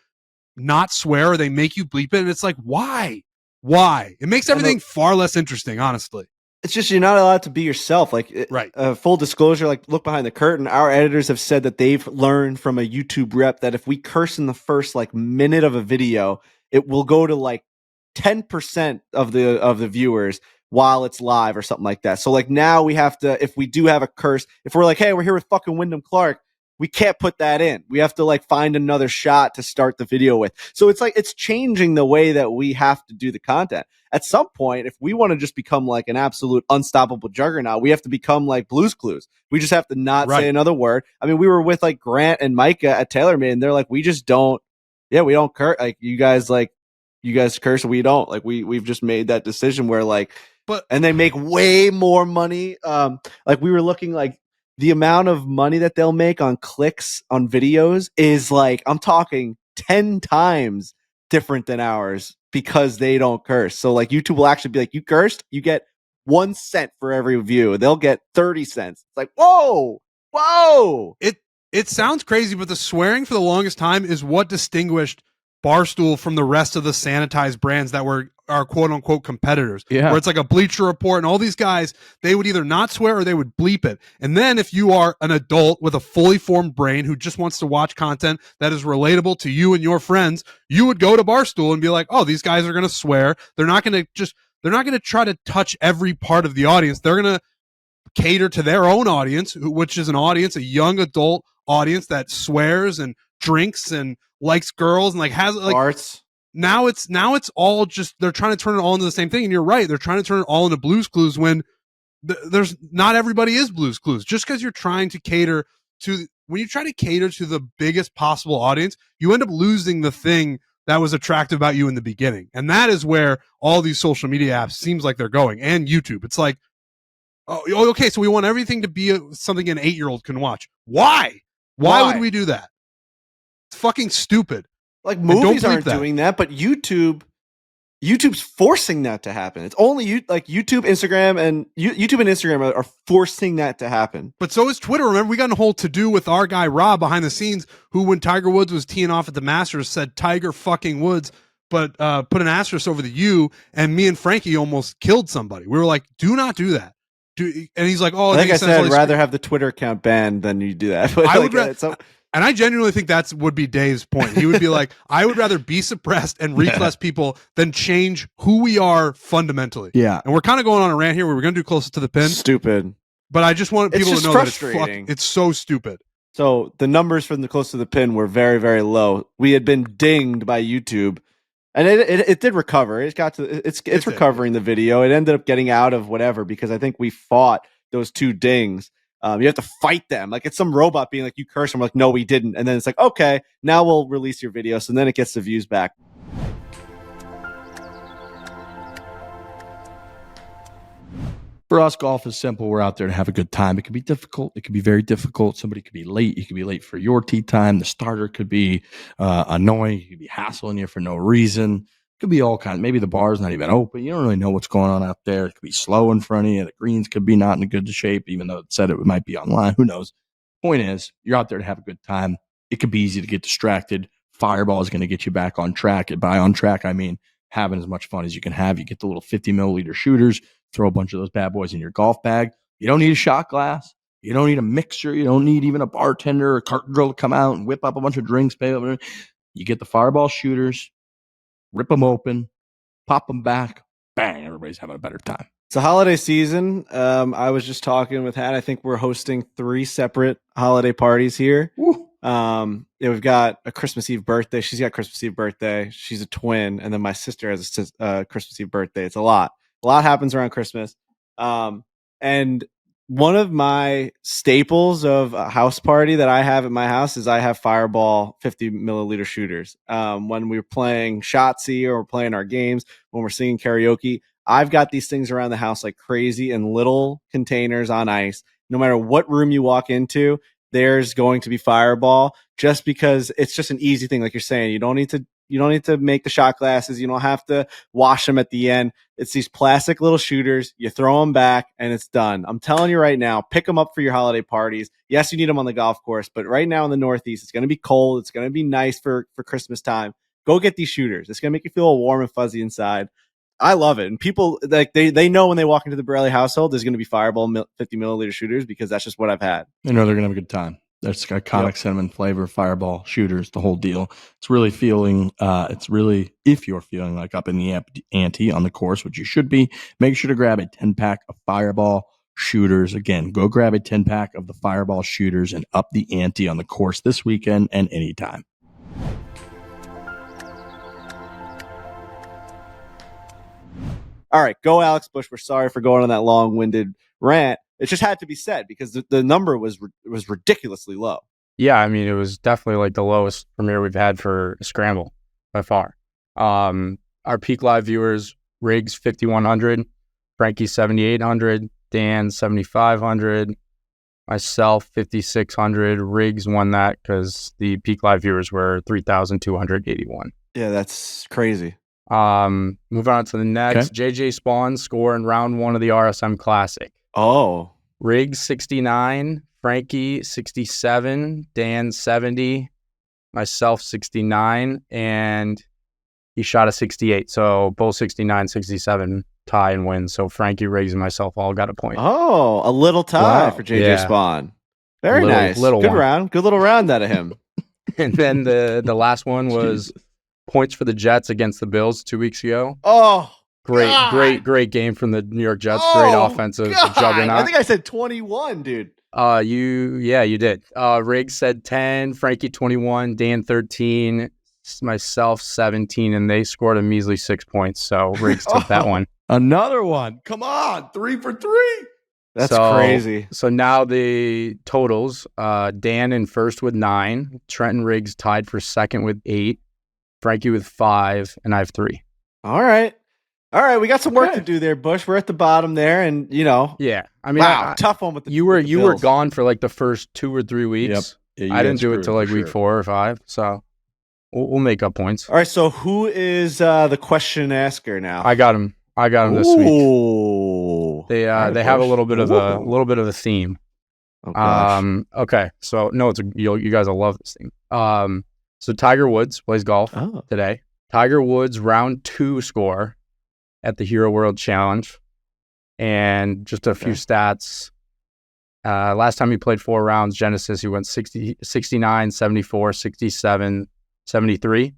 not swear or they make you bleep it. And it's like, why? Why? It makes everything far less interesting, honestly. It's just you're not allowed to be yourself. Like, right. Full disclosure, like look behind the curtain. Our editors have said that they've learned from a YouTube rep that if we curse in the first like minute of a video, it will go to like 10% of the viewers while it's live or something like that. So like now we have to, if we do have a curse, if we're like, hey, we're here with fucking Wyndham Clark, we can't put that in. We have to like find another shot to start the video with. So it's like, it's changing the way that we have to do the content. At some point, if we want to just become like an absolute unstoppable juggernaut, we have to become like Blue's Clues. We just have to not say another word. I mean, we were with like Grant and Micah at TaylorMade and they're like, we just don't, we don't curse. Like you guys curse, we don't. Like we've just made that decision where like, and they make way more money. Like we were looking like, the amount of money that they'll make on clicks on videos is like, I'm talking 10 times different than ours because they don't curse. So like YouTube will actually be like, you cursed, you get 1 cent for every view. They'll get 30 cents. It's like, whoa. It sounds crazy, but the swearing for the longest time is what distinguished Barstool from the rest of the sanitized brands that were our quote unquote competitors. Yeah. Where it's like a Bleacher Report and all these guys, they would either not swear or they would bleep it. And then if you are an adult with a fully formed brain who just wants to watch content that is relatable to you and your friends, you would go to Barstool and be like, oh, these guys are going to swear. They're not going to try to touch every part of the audience. They're going to cater to their own audience, which is an audience, a young adult audience that swears and drinks and likes girls and like has like arts. Now it's all just, they're trying to turn it all into the same thing. And you're right. They're trying to turn it all into Blue's Clues when there's not everybody is Blue's Clues. Just because you're trying to cater to, when you try to cater to the biggest possible audience, you end up losing the thing that was attractive about you in the beginning. And that is where all these social media apps seems like they're going, and YouTube. It's like, oh, okay, so we want everything to be something an 8-year-old can watch. Why would we do that? It's fucking stupid. Like movies aren't doing that, but YouTube's forcing that to happen. It's only like YouTube, Instagram, and YouTube and Instagram are forcing that to happen. But so is Twitter. Remember, we got in a whole to-do with our guy Rob behind the scenes, who when Tiger Woods was teeing off at the Masters said Tiger fucking Woods, but put an asterisk over the U, and me and Frankie almost killed somebody. We were like, do not do that. And he's like, oh, I think I said I'd rather have the Twitter account banned than you do that. But I like, would and I genuinely think that would be Dave's point. He would be like, I would rather be suppressed and reach less people than change who we are fundamentally. Yeah. And we're kind of going on a rant here where we're going to do closest to the pin. Stupid. But I just want people to know frustrating. that it's so stupid. So the numbers from the close to the pin were very, very low. We had been dinged by YouTube. And it did recover. It's recovering the video. It ended up getting out of whatever because I think we fought those 2 dings. You have to fight them. Like it's some robot being like, you curse. I'm like, no, we didn't. And then it's like, okay, now we'll release your video. So then it gets the views back. For us, golf is simple. We're out there to have a good time. It could be difficult. It could be very difficult. Somebody could be late. You could be late for your tee time. The starter could be annoying. You could be hassling you for no reason. Could be all kinds. Maybe the bar's not even open. You don't really know what's going on out there. It could be slow in front of you. The greens could be not in good shape, even though it said it might be online. Who knows? Point is, you're out there to have a good time. It could be easy to get distracted. Fireball is going to get you back on track. And by on track, I mean having as much fun as you can have. You get the little 50 milliliter shooters, throw a bunch of those bad boys in your golf bag. You don't need a shot glass. You don't need a mixer. You don't need even a bartender or a cart girl to come out and whip up a bunch of drinks. You get the Fireball shooters, rip them open, pop them back, bang, everybody's having a better time. It's a holiday season. I was just talking with Hat. I think we're hosting 3 separate holiday parties here. We've got a Christmas Eve birthday. She's got Christmas Eve birthday. She's a twin. And then my sister has a Christmas Eve birthday. It's a lot. A lot happens around Christmas. And one of my staples of a house party that I have at my house is I have Fireball 50 milliliter shooters. When we're playing Shotsy or we're playing our games, when we're singing karaoke, I've got these things around the house like crazy in little containers on ice. no matter what room you walk into, there's going to be Fireball, just because it's just an easy thing. Like you're saying, you don't need to make the shot glasses. You don't have to wash them at the end. It's these plastic little shooters. You throw them back and it's done. I'm telling you right now, pick them up for your holiday parties. Yes, you need them on the golf course, but right now in the Northeast, it's going to be cold. It's going to be nice for Christmas time. Go get these shooters. It's going to make you feel all warm and fuzzy inside. I love it. And people, like, they know when they walk into the Borrelli household, there's going to be Fireball 50 milliliter shooters, because that's just what I've had. They know they're going to have a good time. That's iconic cinnamon flavor, Fireball, shooters, the whole deal. It's really if you're feeling like up in the ante on the course, which you should be, make sure to grab a 10-pack of Fireball shooters. Again, go grab a 10-pack of the Fireball shooters and up the ante on the course this weekend and anytime. All right, go Alex Bush. We're sorry for going on that long-winded rant. It just had to be said because the number was ridiculously low. Yeah, I mean, it was definitely like the lowest premiere we've had for a scramble by far. Our peak live viewers, Riggs 5,100, Frankie 7,800, Dan 7,500, myself 5,600. Riggs won that because the peak live viewers were 3,281. Yeah, that's crazy. Move on to the next. Okay. JJ Spawn score in round 1 of the RSM Classic. Oh. Riggs 69, Frankie 67, Dan 70, myself 69, and he shot a 68. So both 69, 67 tie and win. So Frankie, Riggs, and myself all got a point. Oh, a little tie for JJ Spawn. Very nice. Good one. round. Good little round out of him. And then the last one was points for the Jets against the Bills 2 weeks ago. Oh, Great game from the New York Jets. Great offensive juggernaut. I think I said 21, dude. You did. Riggs said 10, Frankie 21, Dan 13, myself 17, and they scored a measly 6 points. So Riggs took that one. Another one. Come on, 3 for 3. That's crazy. So now the totals: Dan in first with 9, Trent and Riggs tied for second with 8, Frankie with 5, and I have 3. All right. We got some work to do there, Bush. We're at the bottom there, and Yeah, I mean, tough one with the. You were gone for like the first 2 or 3 weeks. Yep. Yeah, I didn't do it till like week 4 or 5, so we'll make up points. All right. So who is the question asker now? I got him this week. Ooh. They have a little bit of a theme. Oh, gosh. Okay. So no, you guys will love this theme. So Tiger Woods plays golf today. Tiger Woods round 2 score at the Hero World Challenge, and just a few stats. Last time he played 4 rounds, Genesis, he went 60, 69, 74, 67, 73.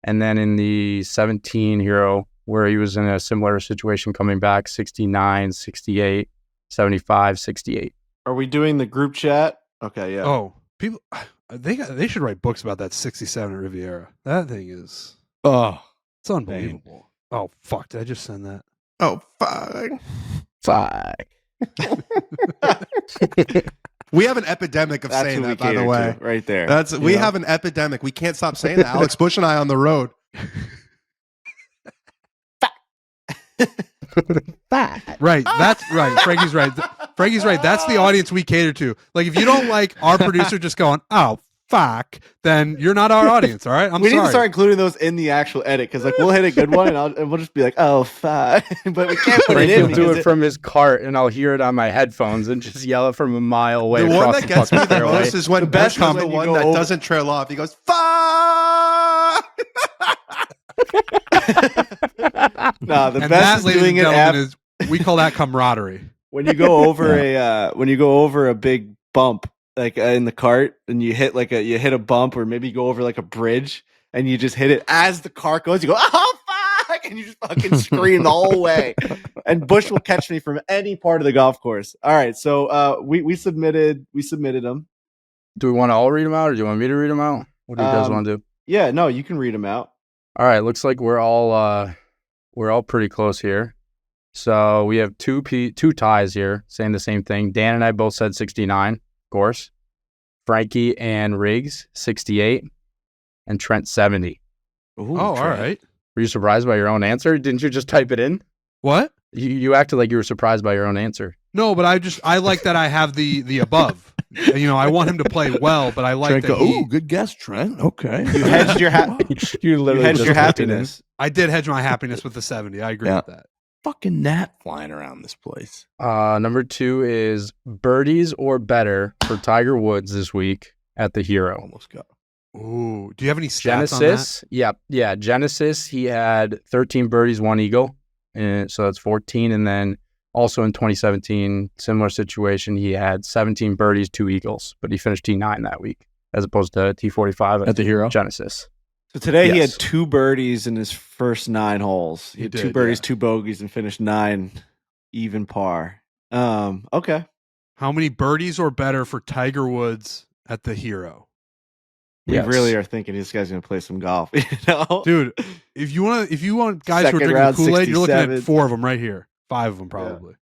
And then in the 17 Hero, where he was in a similar situation coming back, 69, 68, 75, 68. Are we doing the group chat? Okay, yeah. Oh, people, they should write books about that 67 at Riviera. That thing is, it's unbelievable. Oh, fuck. Did I just send that? Oh, fuck. We have an epidemic of saying that, by the way. Right there. We have an epidemic. We can't stop saying that. Alex Bush and I on the road. Right. That's right. Frankie's right. Frankie's right. That's the audience we cater to. Like, if you don't like our producer just going, oh, fuck, then you're not our audience. All right. We need to start including those in the actual edit, because like we'll hit a good one and we'll just be like, oh, fuck. But we can't put it in. He'll do it from his cart, and I'll hear it on my headphones and just yell it from a mile away. The one that gets me the fairway. most is when The best Bush is is the when you one go that over- doesn't trail off. He goes, fuck! No, the And best that, is ladies doing and it gentlemen, we call that camaraderie. when you go over a big bump, like in the cart, and you hit a bump, or maybe you go over like a bridge and you just hit it as the cart goes. You go, oh fuck, and you just fucking scream the whole way. And Bush will catch me from any part of the golf course. All right, so we submitted them. Do we want to all read them out, or do you want me to read them out? What do you guys want to do? Yeah, no, you can read them out. All right, looks like we're all pretty close here. So we have two ties here saying the same thing. Dan and I both said 69, of course. Frankie and Riggs 68, and Trent 70. Ooh, All Trent. right. Were you surprised by your own answer? Didn't you just type it in? What? You acted like you were surprised by your own answer. No, but I like that I have the above. I want him to play well, but I like Trent that go, ooh, good guess, Trent. Okay. You hedged your You literally hedged just your looked at him. happiness. I did hedge my happiness with the 70. I agree Yeah. with that. Fucking gnat flying around this place. Number 2 is birdies or better for Tiger Woods this week at the Hero. Almost got. Ooh, do you have any stats on that? Genesis, yeah. Genesis, he had 13 birdies, 1 eagle, and so that's 14. And then also in 2017, similar situation, he had 17 birdies, 2 eagles, but he finished T9 that week as opposed to T45 At the Hero? Genesis. So today he had Yes. 2 birdies in his first 9 holes. He had 2 did, birdies, yeah. 2 bogeys, and finished 9 even par. Okay. How many birdies or better for Tiger Woods at the Hero? We really are thinking this guy's going to play some golf, Dude, if you want guys who are Second drinking round, Kool-Aid, you're looking at 67. 4 of them right here. 5 of them probably.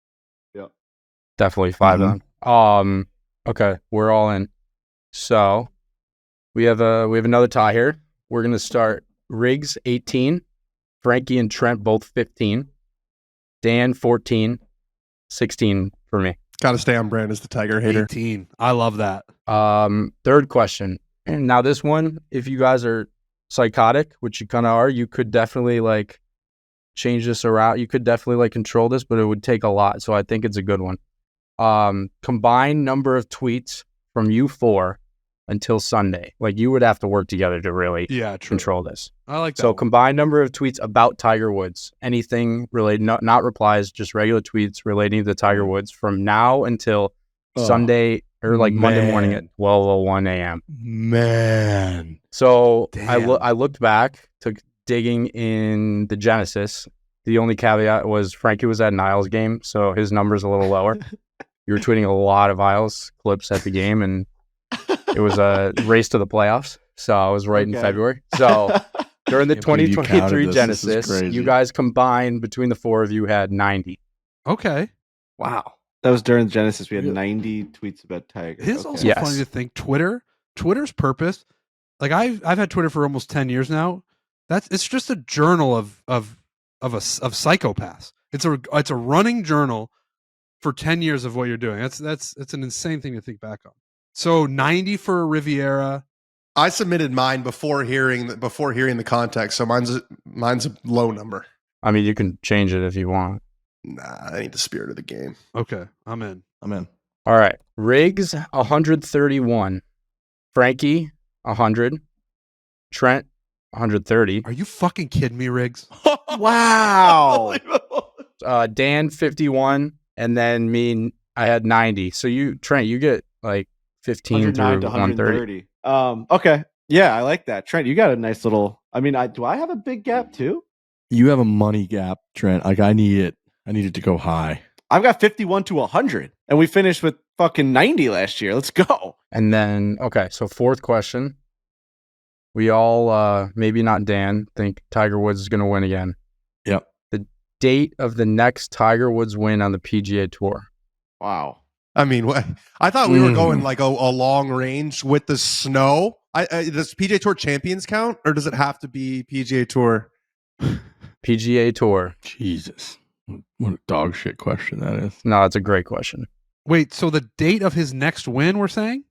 Definitely 5 of them. Okay, we're all in. So we have another tie here. We're gonna start Riggs 18, Frankie and Trent both 15, Dan 14, 16 for me. Got to stay on brand as the Tiger hater. 18. I love that. Third question. And now this one, if you guys are psychotic, which you kind of are, you could definitely like change this around. You could definitely like control this, but it would take a lot. So I think it's a good one. Combined number of tweets from you 4 until Sunday. Like you would have to work together to really Yeah, true. control this. I like that. So one. combined number of tweets about Tiger Woods, anything related, not replies, just regular tweets relating to Tiger Woods from now until Sunday or like Monday morning at 12:01 a.m. Man. So Damn. I looked back, took digging in the Genesis. The only caveat was Frankie was at Niles' game, so his number's a little lower. You were tweeting a lot of Isles clips at the game, and it was a race to the playoffs. So I was right in Okay. February. So during the Can't believe you 2023 counted this. This is Genesis, crazy. you guys combined between the 4 of you had 90. Okay. Wow. That was during Genesis. We had Yeah. 90 tweets about Tiger. It is Okay. also Yes. funny to think Twitter's purpose. Like I've had Twitter for almost 10 years now. It's just a journal of psychopaths. It's a running journal for 10 years of what you're doing. That's an insane thing to think back on. So 90 for Riviera. I submitted mine before hearing the context, so mine's a low number. I mean, you can change it if you want. Nah, I need the spirit of the game. Okay, I'm in. I'm in. All right. Riggs, 131. Frankie, 100. Trent, 130. Are you fucking kidding me, Riggs? Wow. Dan, 51. And then I had 90. So Trent, you get like 15 through 109 to 130. 130. Okay. Yeah, I like that. Trent, you got a nice little. I mean, do I have a big gap too? You have a money gap, Trent. Like I need it to go high. I've got 51 to 100, and we finished with fucking 90 last year. Let's go. And then, okay, so fourth question. We all, maybe not Dan, think Tiger Woods is going to win again. Yep. The date of the next Tiger Woods win on the PGA Tour. Wow. I mean, I thought we were going like a long range with the snow. Does PGA Tour champions count, or does it have to be PGA Tour? PGA Tour. Jesus. What a dog shit question that is. No, that's a great question. Wait, so the date of his next win, we're saying?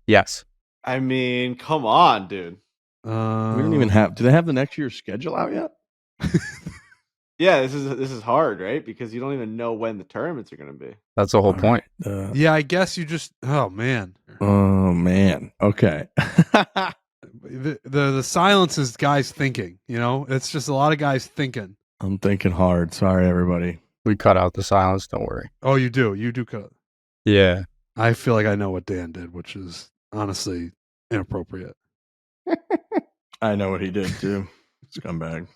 Yes. I mean, come on, dude. We don't even have. Do they have the next year's schedule out yet? Yeah, this is hard, right? Because you don't even know when the tournaments are going to be. That's the whole point. Yeah, I guess you just. Oh man, Oh man. Okay. the silence is guys thinking. You know, it's just a lot of guys thinking. I'm thinking hard. Sorry, everybody. We cut out the silence. Don't worry. Oh, you do cut. Yeah. I feel like I know what Dan did, which is honestly inappropriate. I know what he did too. Scumbag.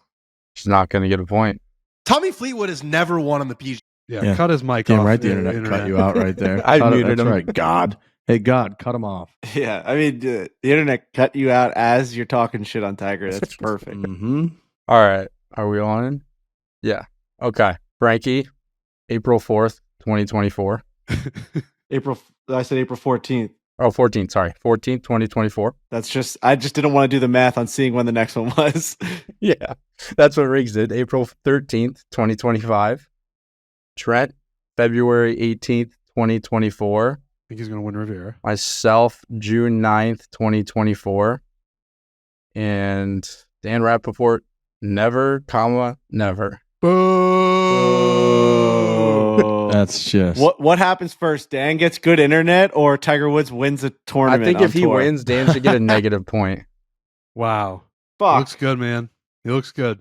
She's not going to get a point. Tommy Fleetwood has never won on the PGA. Yeah, cut his mic Damn off. right, the internet cut you out right there. I Cut it. muted That's him. right. God. Hey, God, cut him off. Yeah, I mean, the internet cut you out as you're talking shit on Tiger. That's perfect. Mm-hmm. All right. Are we on? Yeah. Okay. Frankie, April 4th, 2024. I said April 14th. Oh, 14th. Sorry. 14th, 2024. I just didn't want to do the math on seeing when the next one was. Yeah. That's what Riggs did. April 13th, 2025. Trent, February 18th, 2024. I think he's going to win Riviera. Myself, June 9th, 2024. And Dan Rappaport, never, never. Boo. That's just What happens first? Dan gets good internet, or Tiger Woods wins a tournament? I think on if he tour? wins, Dan should get a negative point. Wow. He Fuck. looks good, man. He looks good.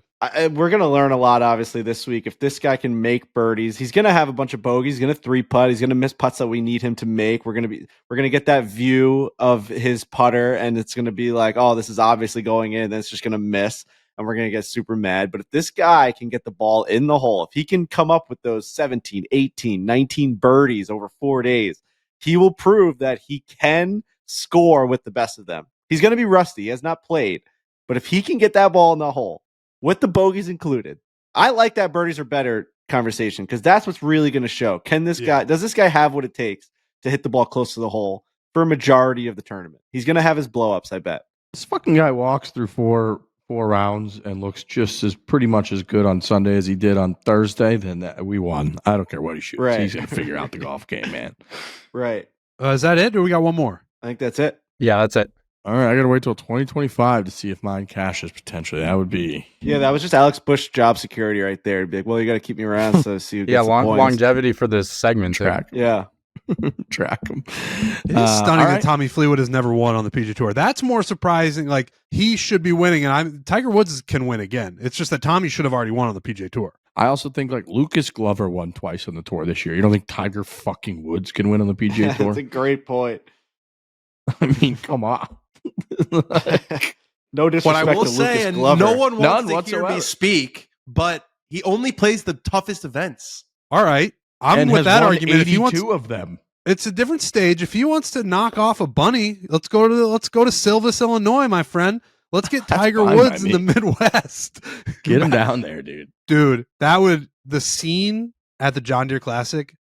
We're gonna learn a lot, obviously, this week. If this guy can make birdies, he's gonna have a bunch of bogeys. He's gonna 3-putt. He's gonna miss putts that we need him to make. We're gonna get that view of his putter, and it's gonna be like, oh, this is obviously going in. Then it's just gonna miss, and we're gonna get super mad. But if this guy can get the ball in the hole, if he can come up with those 17, 18, 19 birdies over 4 days, he will prove that he can score with the best of them. He's gonna be rusty. He has not played, but if he can get that ball in the hole, with the bogeys included, I like that birdies are better conversation, because that's what's really going to show. Does this guy have what it takes to hit the ball close to the hole for a majority of the tournament? He's going to have his blow-ups, I bet. this fucking guy walks through four rounds and looks just as pretty much as good on Sunday as he did on Thursday. Then we won. I don't care what he shoots. Right. He's gonna figure out the golf game, man. Right. Is that it, or we got one more? I think that's it. Yeah, that's it. All right, I gotta wait till 2025 to see if mine cashes potentially. That would be Yeah, that was just Alex Bush job security right there. It'd be like, well, you got to keep me around so see who Yeah, gets the points. longevity for this segment. too. track. Yeah. Track him. It is stunning that Tommy Fleetwood has never won on the PGA Tour. That's more surprising. Like, he should be winning, and Tiger Woods can win again. It's just that Tommy should have already won on the PGA Tour. I also think like Lucas Glover won twice on the tour this year. You don't think Tiger fucking Woods can win on the PGA Tour? That's a great point. I mean, come on. No disrespect What I will to say, Lucas and Glover. no one None wants to hear me whatsoever. speak, but he only plays the toughest events. All right. I'm And with has that won argument. If he wants, 82 of them. it's a different stage. If he wants to knock off a bunny, let's go to Silvis, Illinois, my friend. Let's get That's Tiger fine by Woods in me. the Midwest. Get him down there, dude. Dude, the scene at the John Deere Classic,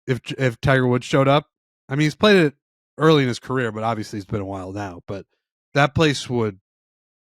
if Tiger Woods showed up, I mean, he's played it early in his career, but obviously it's been a while now. But that place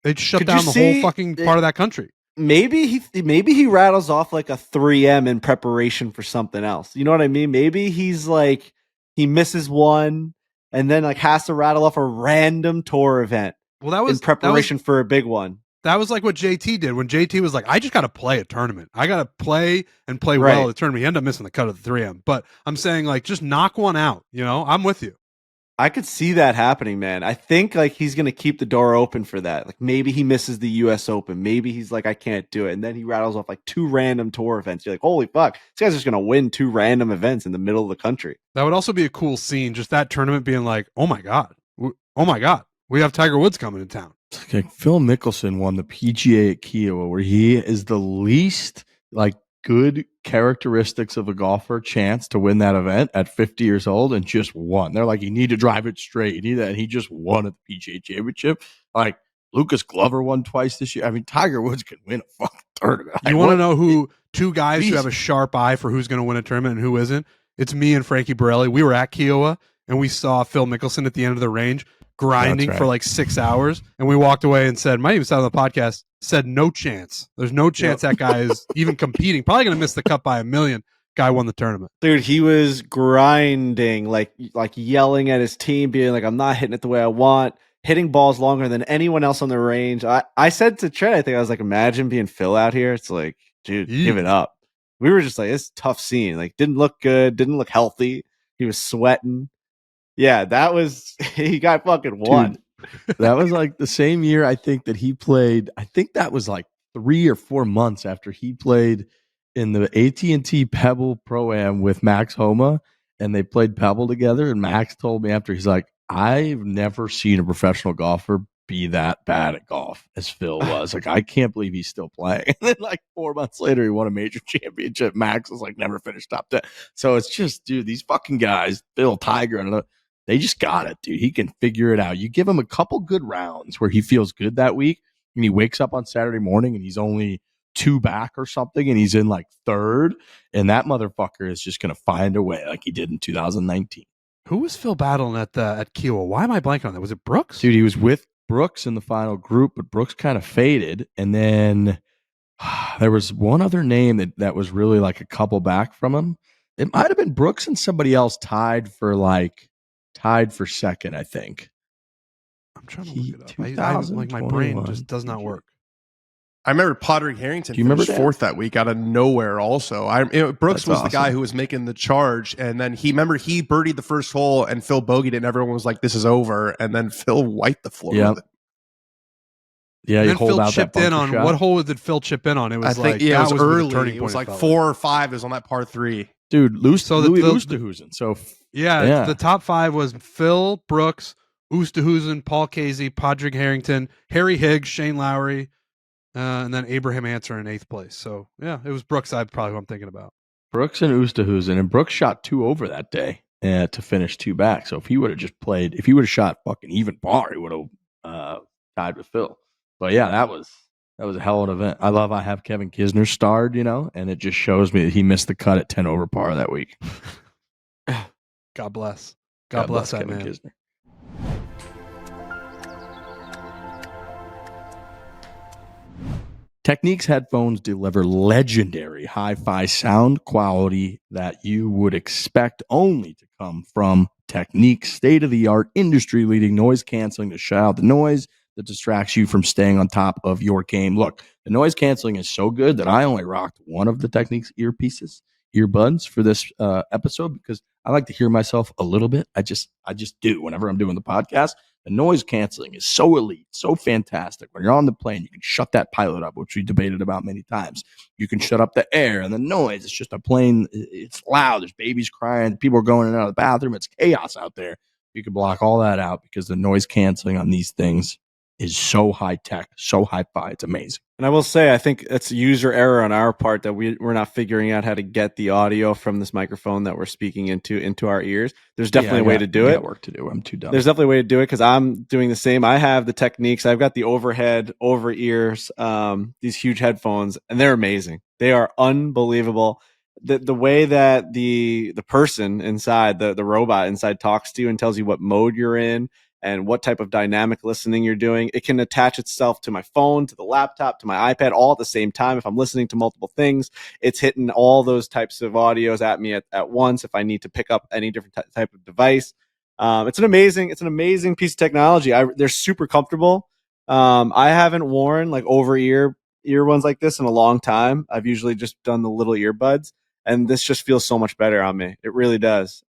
they'd shut Could down you the see- whole fucking part of that country. Maybe he rattles off like a 3M in preparation for something else. You know what I mean? Maybe he's like, he misses one and then like has to rattle off a random tour event Well, that was in preparation for a big one. That was like what JT did when JT was like, I just got to play a tournament. I got to play and play Right. well at the tournament. He ended up missing the cut of the 3M. But I'm saying, like, just knock one out. You know, I'm with you. I could see that happening, man. I think like he's going to keep the door open for that. Like maybe he misses the US Open. Maybe he's like, I can't do it. And then he rattles off like 2 random tour events. You're like, holy fuck, this guy's just going to win 2 random events in the middle of the country. That would also be a cool scene. Just that tournament being like, oh my God. We have Tiger Woods coming to town. It's like Phil Mickelson won the PGA at Kiowa, where he is the least like good characteristics of a golfer chance to win that event at 50 years old and just won. They're like, you need to drive it straight. You need that. And he just won at the PGA Championship. Like Lucas Glover won twice this year. I mean, Tiger Woods can win a fucking tournament. You want to know who two guys who Jeez. have a sharp eye for who's going to win a tournament and who isn't? It's me and Frankie Borrelli. We were at Kiowa and we saw Phil Mickelson at the end of the range grinding That's right. for like 6 hours. And we walked away and said, might even said on the podcast, said no chance. There's no chance that guy is even competing. Probably going to miss the cut by a million. Guy won the tournament. Dude, he was grinding, like yelling at his team, being like, I'm not hitting it the way I want, hitting balls longer than anyone else on the range. I said to Trent, I think I was like, imagine being Phil out here. It's like, dude, give it up. We were just like, it's a tough scene. Like, didn't look good, didn't look healthy. He was sweating. Yeah, that was, he got fucking won. Dude, that was like the same year I think that he played. I think that was like 3 or 4 months after he played in the AT&T Pebble Pro-Am with Max Homa, and they played Pebble together. And Max told me after, he's like, I've never seen a professional golfer be that bad at golf as Phil was. Like, I can't believe he's still playing. And then like 4 months later, he won a major championship. Max was like never finished top 10. So it's just, dude, these fucking guys, Phil, Tiger, and they just got it, dude. He can figure it out. You give him a couple good rounds where he feels good that week, and he wakes up on Saturday morning and he's only 2 back or something, and he's in like 3rd, and that motherfucker is just going to find a way like he did in 2019. Who was Phil battling at Kiowa? Why am I blanking on that? Was it Brooks? Dude, he was with Brooks in the final group, but Brooks kind of faded, and then There was one other name that was really like a couple back from him. It might have been Brooks and somebody else tied for second, I think. I'm trying to look it up. I like my brain just does not work. I remember Padraig Harrington remember finished that? fourth that week out of nowhere. Also, Brooks That's was the guy awesome. who was making the charge, and then he birdied the first hole, and Phil bogeyed it, and everyone was like, "This is over." And then Phil wiped the floor Yep. with it. Yeah, And you then hold Phil out chipped that in bunker on shot. what hole did Phil chip in on? It was I think like it was that was the early. turning It point. was like felt 4 or 5. It was on that par 3. Dude, So Louis the- Oosthuizen. So Yeah, the top 5 was Phil, Brooks, Oosthuizen, Paul Casey, Padraig Harrington, Harry Higgs, Shane Lowry, and then Abraham Answer in 8th place. So yeah, it was Brooks. Probably what I'm thinking about. Brooks and Oosthuizen, and Brooks shot 2 over that day to finish 2 back. So if he would have shot fucking even par, he would have tied with Phil. But yeah, that was a hell of an event. I have Kevin Kisner starred, and it just shows me that he missed the cut at 10 over par that week. God bless. God bless that Kevin man. Kisner. Techniques headphones deliver legendary hi-fi sound quality that you would expect only to come from Techniques state-of-the-art, industry-leading noise canceling to shut out the noise that distracts you from staying on top of your game. Look, the noise canceling is so good that I only rocked one of the Techniques earbuds for this episode because I like to hear myself a little bit. I just do whenever I'm doing the podcast. The noise canceling is so elite, so fantastic. When you're on the plane, you can shut that pilot up, which we debated about many times. You can shut up the air and the noise. It's just a plane. It's loud. There's babies crying. People are going in and out of the bathroom. It's chaos out there. You can block all that out because the noise canceling on these things is so high tech, so hi-fi. It's amazing. And I will say, I think it's user error on our part that we're not figuring out how to get the audio from this microphone that we're speaking into our ears. There's definitely a way to do it. I got work to do. I'm too dumb. There's definitely a way to do it because I'm doing the same. I have the Techniques. I've got the overhead, over ears, these huge headphones, and they're amazing. They are unbelievable. The way that the person inside, the robot inside talks to you and tells you what mode you're in and what type of dynamic listening you're doing. It can attach itself to my phone, to the laptop, to my iPad, all at the same time. If I'm listening to multiple things, it's hitting all those types of audios at me at once if I need to pick up any different type of device. It's an amazing piece of technology. They're super comfortable. I haven't worn like over ear ones like this in a long time. I've usually just done the little earbuds, and this just feels so much better on me. It really does.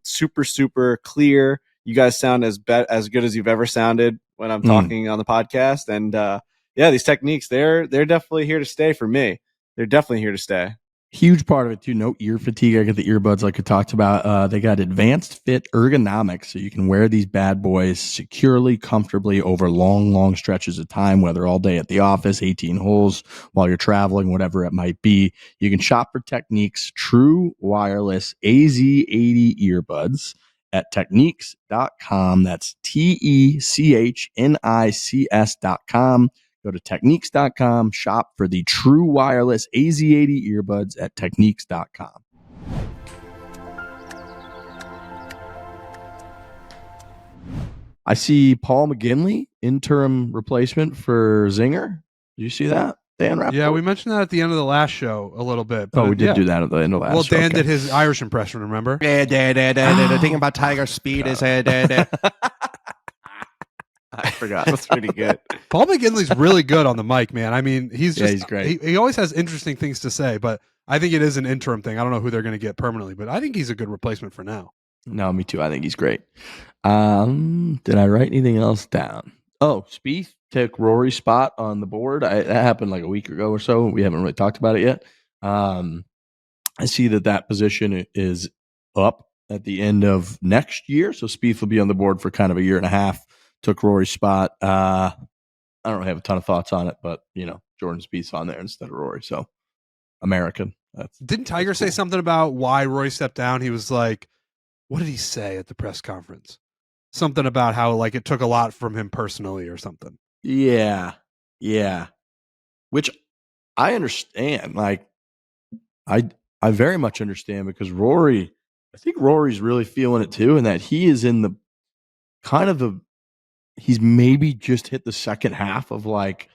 Super clear. You guys sound as good as you've ever sounded when I'm talking on the podcast. And yeah, these Techniques, they're definitely here to stay for me. They're definitely here to stay. Huge part of it too. No ear fatigue. I get the earbuds like we talked about. They got advanced fit ergonomics, so you can wear these bad boys securely, comfortably over long stretches of time, whether all day at the office, 18 holes, while you're traveling, whatever it might be. You can shop for Techniques true wireless AZ80 earbuds at techniques.com. That's TECHNICS.com. Go to techniques.com, shop for the true wireless AZ80 earbuds at techniques.com. I see Paul McGinley, interim replacement for Zinger. Did you see that? Dan Rappaport? Yeah, we mentioned that at the end of the last show a little bit. Oh, we did do that at the end of the last show. Well, Dan did his Irish impression, remember? The thing about Tiger Speed is I forgot. That's pretty good. Paul McGinley's really good on the mic, man. I mean, he's great. He always has interesting things to say, but I think it is an interim thing. I don't know who they're going to get permanently, but I think he's a good replacement for now. No, me too. I think he's great. Did I write anything else down? Oh, Spieth took Rory's spot on the board. That happened like a week ago or so. We haven't really talked about it yet. I see that position is up at the end of next year. So Spieth will be on the board for kind of a year and a half. Took Rory's spot. I don't really have a ton of thoughts on it, but Jordan Spieth's on there instead of Rory. So American. Didn't Tiger say something about why Rory stepped down? He was like, what did he say at the press conference? Something about how like it took a lot from him personally or something. Yeah. Which I understand. Like I very much understand because I think Rory's really feeling it too, and that he is in the kind of he's maybe just hit the second half of like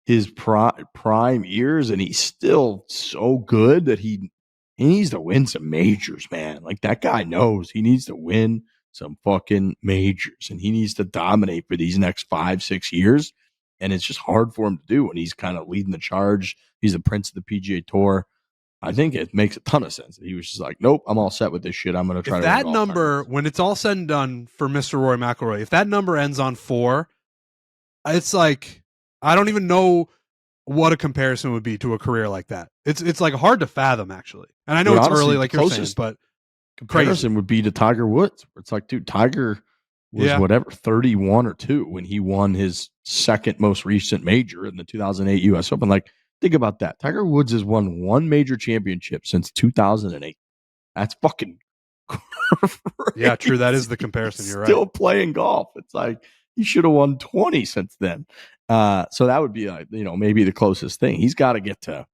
his prime years, and he's still so good that he needs to win some majors, man. Like, that guy knows he needs to win some fucking majors, and he needs to dominate for these next 5-6 years. And it's just hard for him to do when he's kind of leading the charge. He's the prince of the PGA Tour. I think it makes a ton of sense. He was just like, nope, I'm all set with this shit. I'm going to try if to that win number, tournaments. when it's all said and done for Mr. Rory McIlroy, if that number ends on 4, it's like, I don't even know what a comparison would be to a career like that. It's like hard to fathom, actually. And I know Dude, it's honestly, early, the like you're saying, closest but comparison would be to Tiger Woods. It's like, dude, Tiger was whatever, 31 or 2 when he won his second most recent major in the 2008 U.S. Open. Like, think about that. Tiger Woods has won 1 major championship since 2008. That's fucking crazy. Yeah, true. That is the comparison. You're Still right. playing golf. It's like he should have won 20 since then. So that would be like, maybe the closest thing. He's got to get to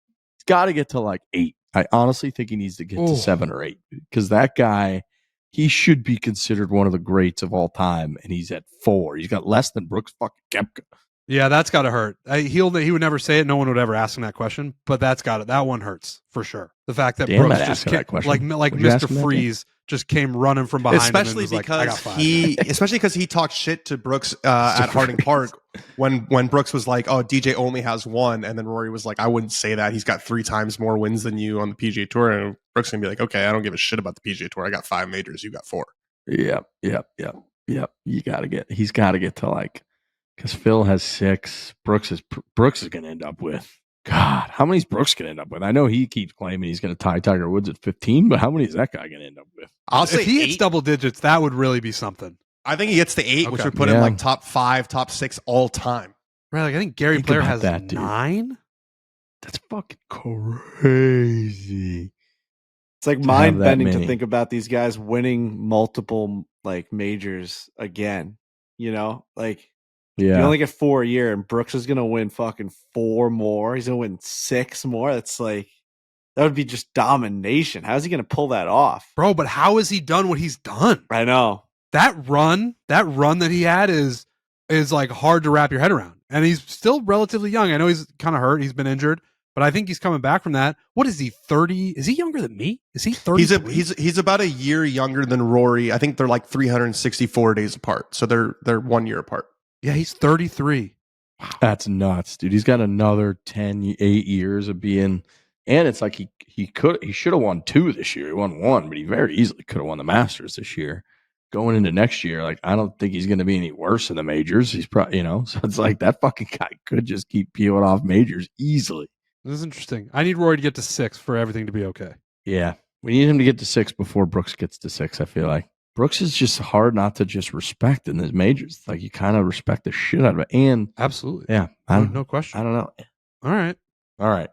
like 8. I honestly think he needs to get to 7 or 8 because that guy, he should be considered one of the greats of all time, and he's at 4. He's got less than Brooks fucking Koepka. Yeah, that's got to hurt. He would never say it. No one would ever ask him that question, but that one hurts for sure. The fact that Brooks just came, like Mr. Freeze just came running from behind him and was like, I got 5. Especially because he talked shit to Brooks at Harding Park when Brooks was like, oh, DJ only has 1, and then Rory was like, I wouldn't say that. He's got 3 times more wins than you on the PGA Tour, and Brooks gonna be like, okay, I don't give a shit about the PGA Tour. I got 5 majors. You got 4. Yep. He's got to get to like. Because Phil has 6. Brooks is going to end up with, God, how many is Brooks going to end up with? I know he keeps claiming he's going to tie Tiger Woods at 15, but how many is that guy going to end up with? I'll say if he 8. hits double digits, that would really be something. I think he gets to 8, which would put him like top 5, top 6 all time. Right, like I think Gary Player has that, 9. That's fucking crazy. It's like mind bending to think about these guys winning multiple like majors again. Like. Yeah. You only get 4 a year, and Brooks is going to win fucking 4 more. He's going to win 6 more. That's like, that would be just domination. How is he going to pull that off? Bro, but how has he done what he's done? I know. That run that he had is like hard to wrap your head around. And he's still relatively young. I know he's kind of hurt. He's been injured, but I think he's coming back from that. What is he, 30? Is he younger than me? Is he 30? He's about a year younger than Rory. I think they're like 364 days apart. So they're 1 year apart. Yeah, he's 33. Wow. That's nuts, dude. He's got another 8 years of being, and it's like he should have won 2 this year. He won 1, but he very easily could have won the Masters this year. Going into next year, like I don't think he's going to be any worse in the majors. He's probably, so it's like that fucking guy could just keep peeling off majors easily. This is interesting. I need Rory to get to 6 for everything to be okay. Yeah, we need him to get to 6 before Brooks gets to 6. I feel like. Brooks is just hard not to just respect in his majors. Like you kind of respect the shit out of it. And absolutely. Yeah. No question. I don't know. All right.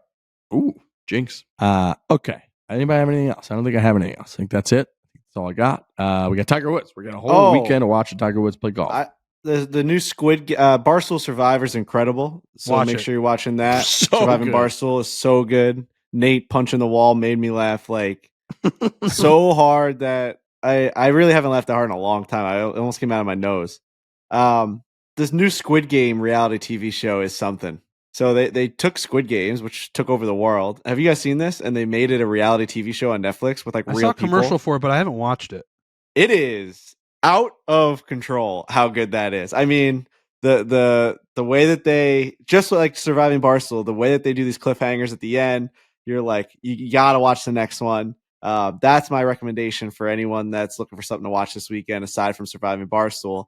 Ooh, jinx. Okay. Anybody have anything else? I don't think I have anything else. I think that's it. That's all I got. We got Tiger Woods. We're getting a whole weekend of watching Tiger Woods play golf. The new Squid Barstool Survivor is incredible. So make sure you're watching that. Surviving good. Barstool is so good. Nate punching the wall made me laugh like so hard that I really haven't laughed that hard in a long time. I almost came out of my nose. This new Squid Game reality TV show is something. So they took Squid Games, which took over the world. Have you guys seen this? And they made it a reality TV show on Netflix with like real people. I saw a commercial for it, but I haven't watched it. It is out of control how good that is. I mean, the way that they, just like Surviving Barstool, the way that they do these cliffhangers at the end, you're like, you gotta watch the next one. That's my recommendation for anyone that's looking for something to watch this weekend, aside from Surviving Barstool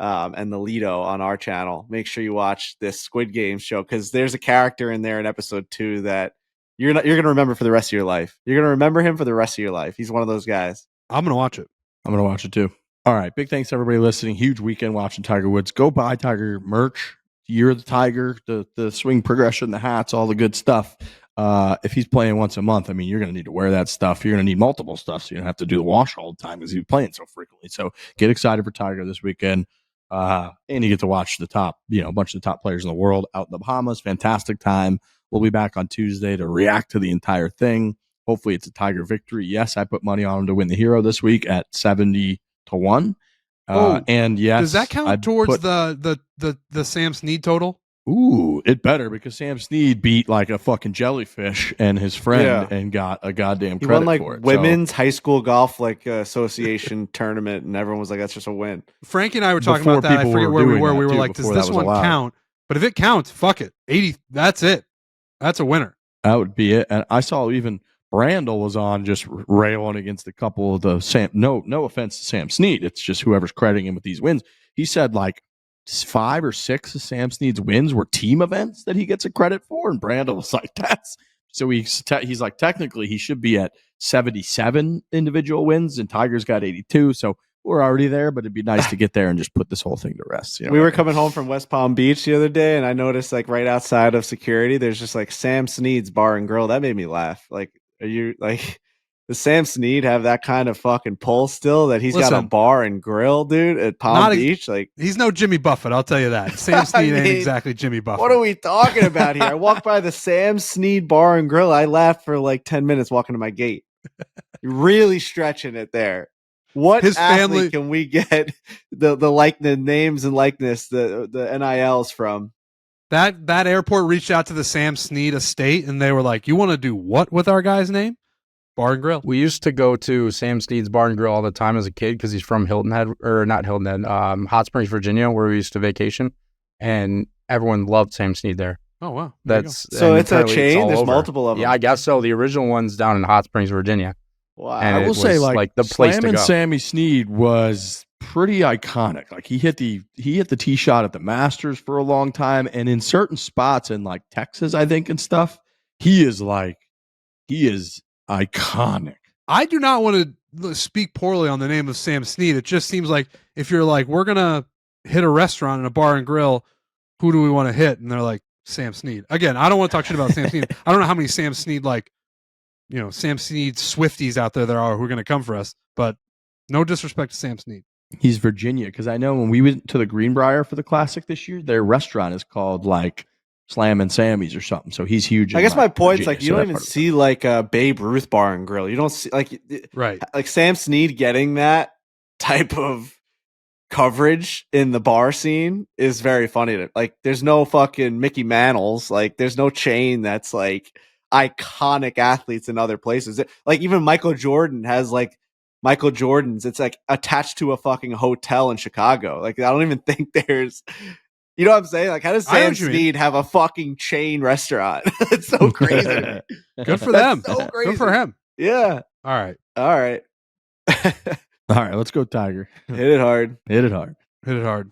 and the Lido on our channel. Make sure you watch this Squid Game show because there's a character in there in episode 2 that you're gonna remember for the rest of your life. You're gonna remember him for the rest of your life. He's one of those guys. I'm gonna watch it. I'm gonna watch it too. All right, big thanks to everybody listening. Huge weekend watching Tiger Woods. Go buy Tiger merch. Year of the Tiger, the swing progression, the hats, all the good stuff. If he's playing once a month, I mean, you're going to need to wear that stuff. You're going to need multiple stuff, so you don't have to do the wash all the time because he's playing so frequently. So get excited for Tiger this weekend. And you get to watch a bunch of the top players in the world out in the Bahamas. Fantastic time. We'll be back on Tuesday to react to the entire thing. Hopefully it's a Tiger victory. Yes, I put money on him to win the Hero this week at 70-1. And yes, does that count towards the Sam Snead total? Ooh, it better because Sam Snead beat like a fucking jellyfish and his friend and got a goddamn He credit won like for it. women's high school golf association tournament, and everyone was like, "That's just a win." Frankie and I were talking Before about that. I people forget were where we doing were. that, We were too, like, "Does before that this was one allowed. count?" But if it counts, fuck it. 80. That's it. That's a winner. That would be it. And I saw even Brandel was on just railing against a couple of the Sam. No offense to Sam Snead. It's just whoever's crediting him with these wins. He said like 5 or 6 of Sam Snead's wins were team events that he gets a credit for, and Brandel was like, "That's." So he's like, technically he should be at 77 individual wins, and Tiger's got 82. So we're already there, but it'd be nice to get there and just put this whole thing to rest. You know We were coming home from West Palm Beach the other day, and I noticed like right outside of security, there's just like Sam Snead's Bar and Grill. That made me laugh. Like, are you like, does Sam Snead have that kind of fucking pull still that he's got a Listen, bar and grill, dude, at Palm Beach? Like, he's no Jimmy Buffett, I'll tell you that. Sam Snead ain't mean, exactly Jimmy Buffett. what are we talking about here? I walked by the Sam Snead Bar and Grill. I laughed for like 10 minutes walking to my gate. Really stretching it there. What His athlete family can we get the names and likeness, the NILs from? That airport reached out to the Sam Snead estate, and they were like, "You want to do what with our guy's name?" Bar and Grill. We used to go to Sam Snead's Bar and Grill all the time as a kid because he's from Hilton Head, or not Hilton Head, Hot Springs, Virginia, where we used to vacation, and everyone loved Sam Snead there. Oh wow, there So it's a chain. There's multiple of them. Yeah, I guess so. The original one's down in Hot Springs, Virginia. Wow. And I will say, like the place to slamming go. Sammy Snead was pretty iconic. Like he hit the tee shot at the Masters for a long time, and in certain spots in like Texas, I think, and stuff, he is iconic. I do not want to speak poorly on the name of Sam Snead. It just seems like if you're like, we're gonna hit a restaurant and a bar and grill, who do we want to hit? And they're like, Sam Snead. Again, I don't want to talk shit about Sam Snead. I don't know how many Sam Snead Sam Snead Swifties out there are who are going to come for us, but no disrespect to Sam Snead. He's Virginia, because I know when we went to the Greenbrier for the Classic this year, their restaurant is called like Slam and Sammy's or something. So he's huge. I guess my point's like you so don't even see like a Babe Ruth Bar and Grill. You don't see like Sam Snead getting that type of coverage in the bar scene is very funny. Like there's no fucking Mickey Mantles. Like there's no chain that's like iconic athletes in other places. Like even Michael Jordan has like Michael Jordan's. It's like attached to a fucking hotel in Chicago. Like I don't even think there's, you know what I'm saying? Like how does Sam Snead have a fucking chain restaurant? It's so crazy. Good for them. So crazy. Good for him. Yeah. All right. All right. Let's go Tiger. Hit it hard. Hit it hard. Hit it hard.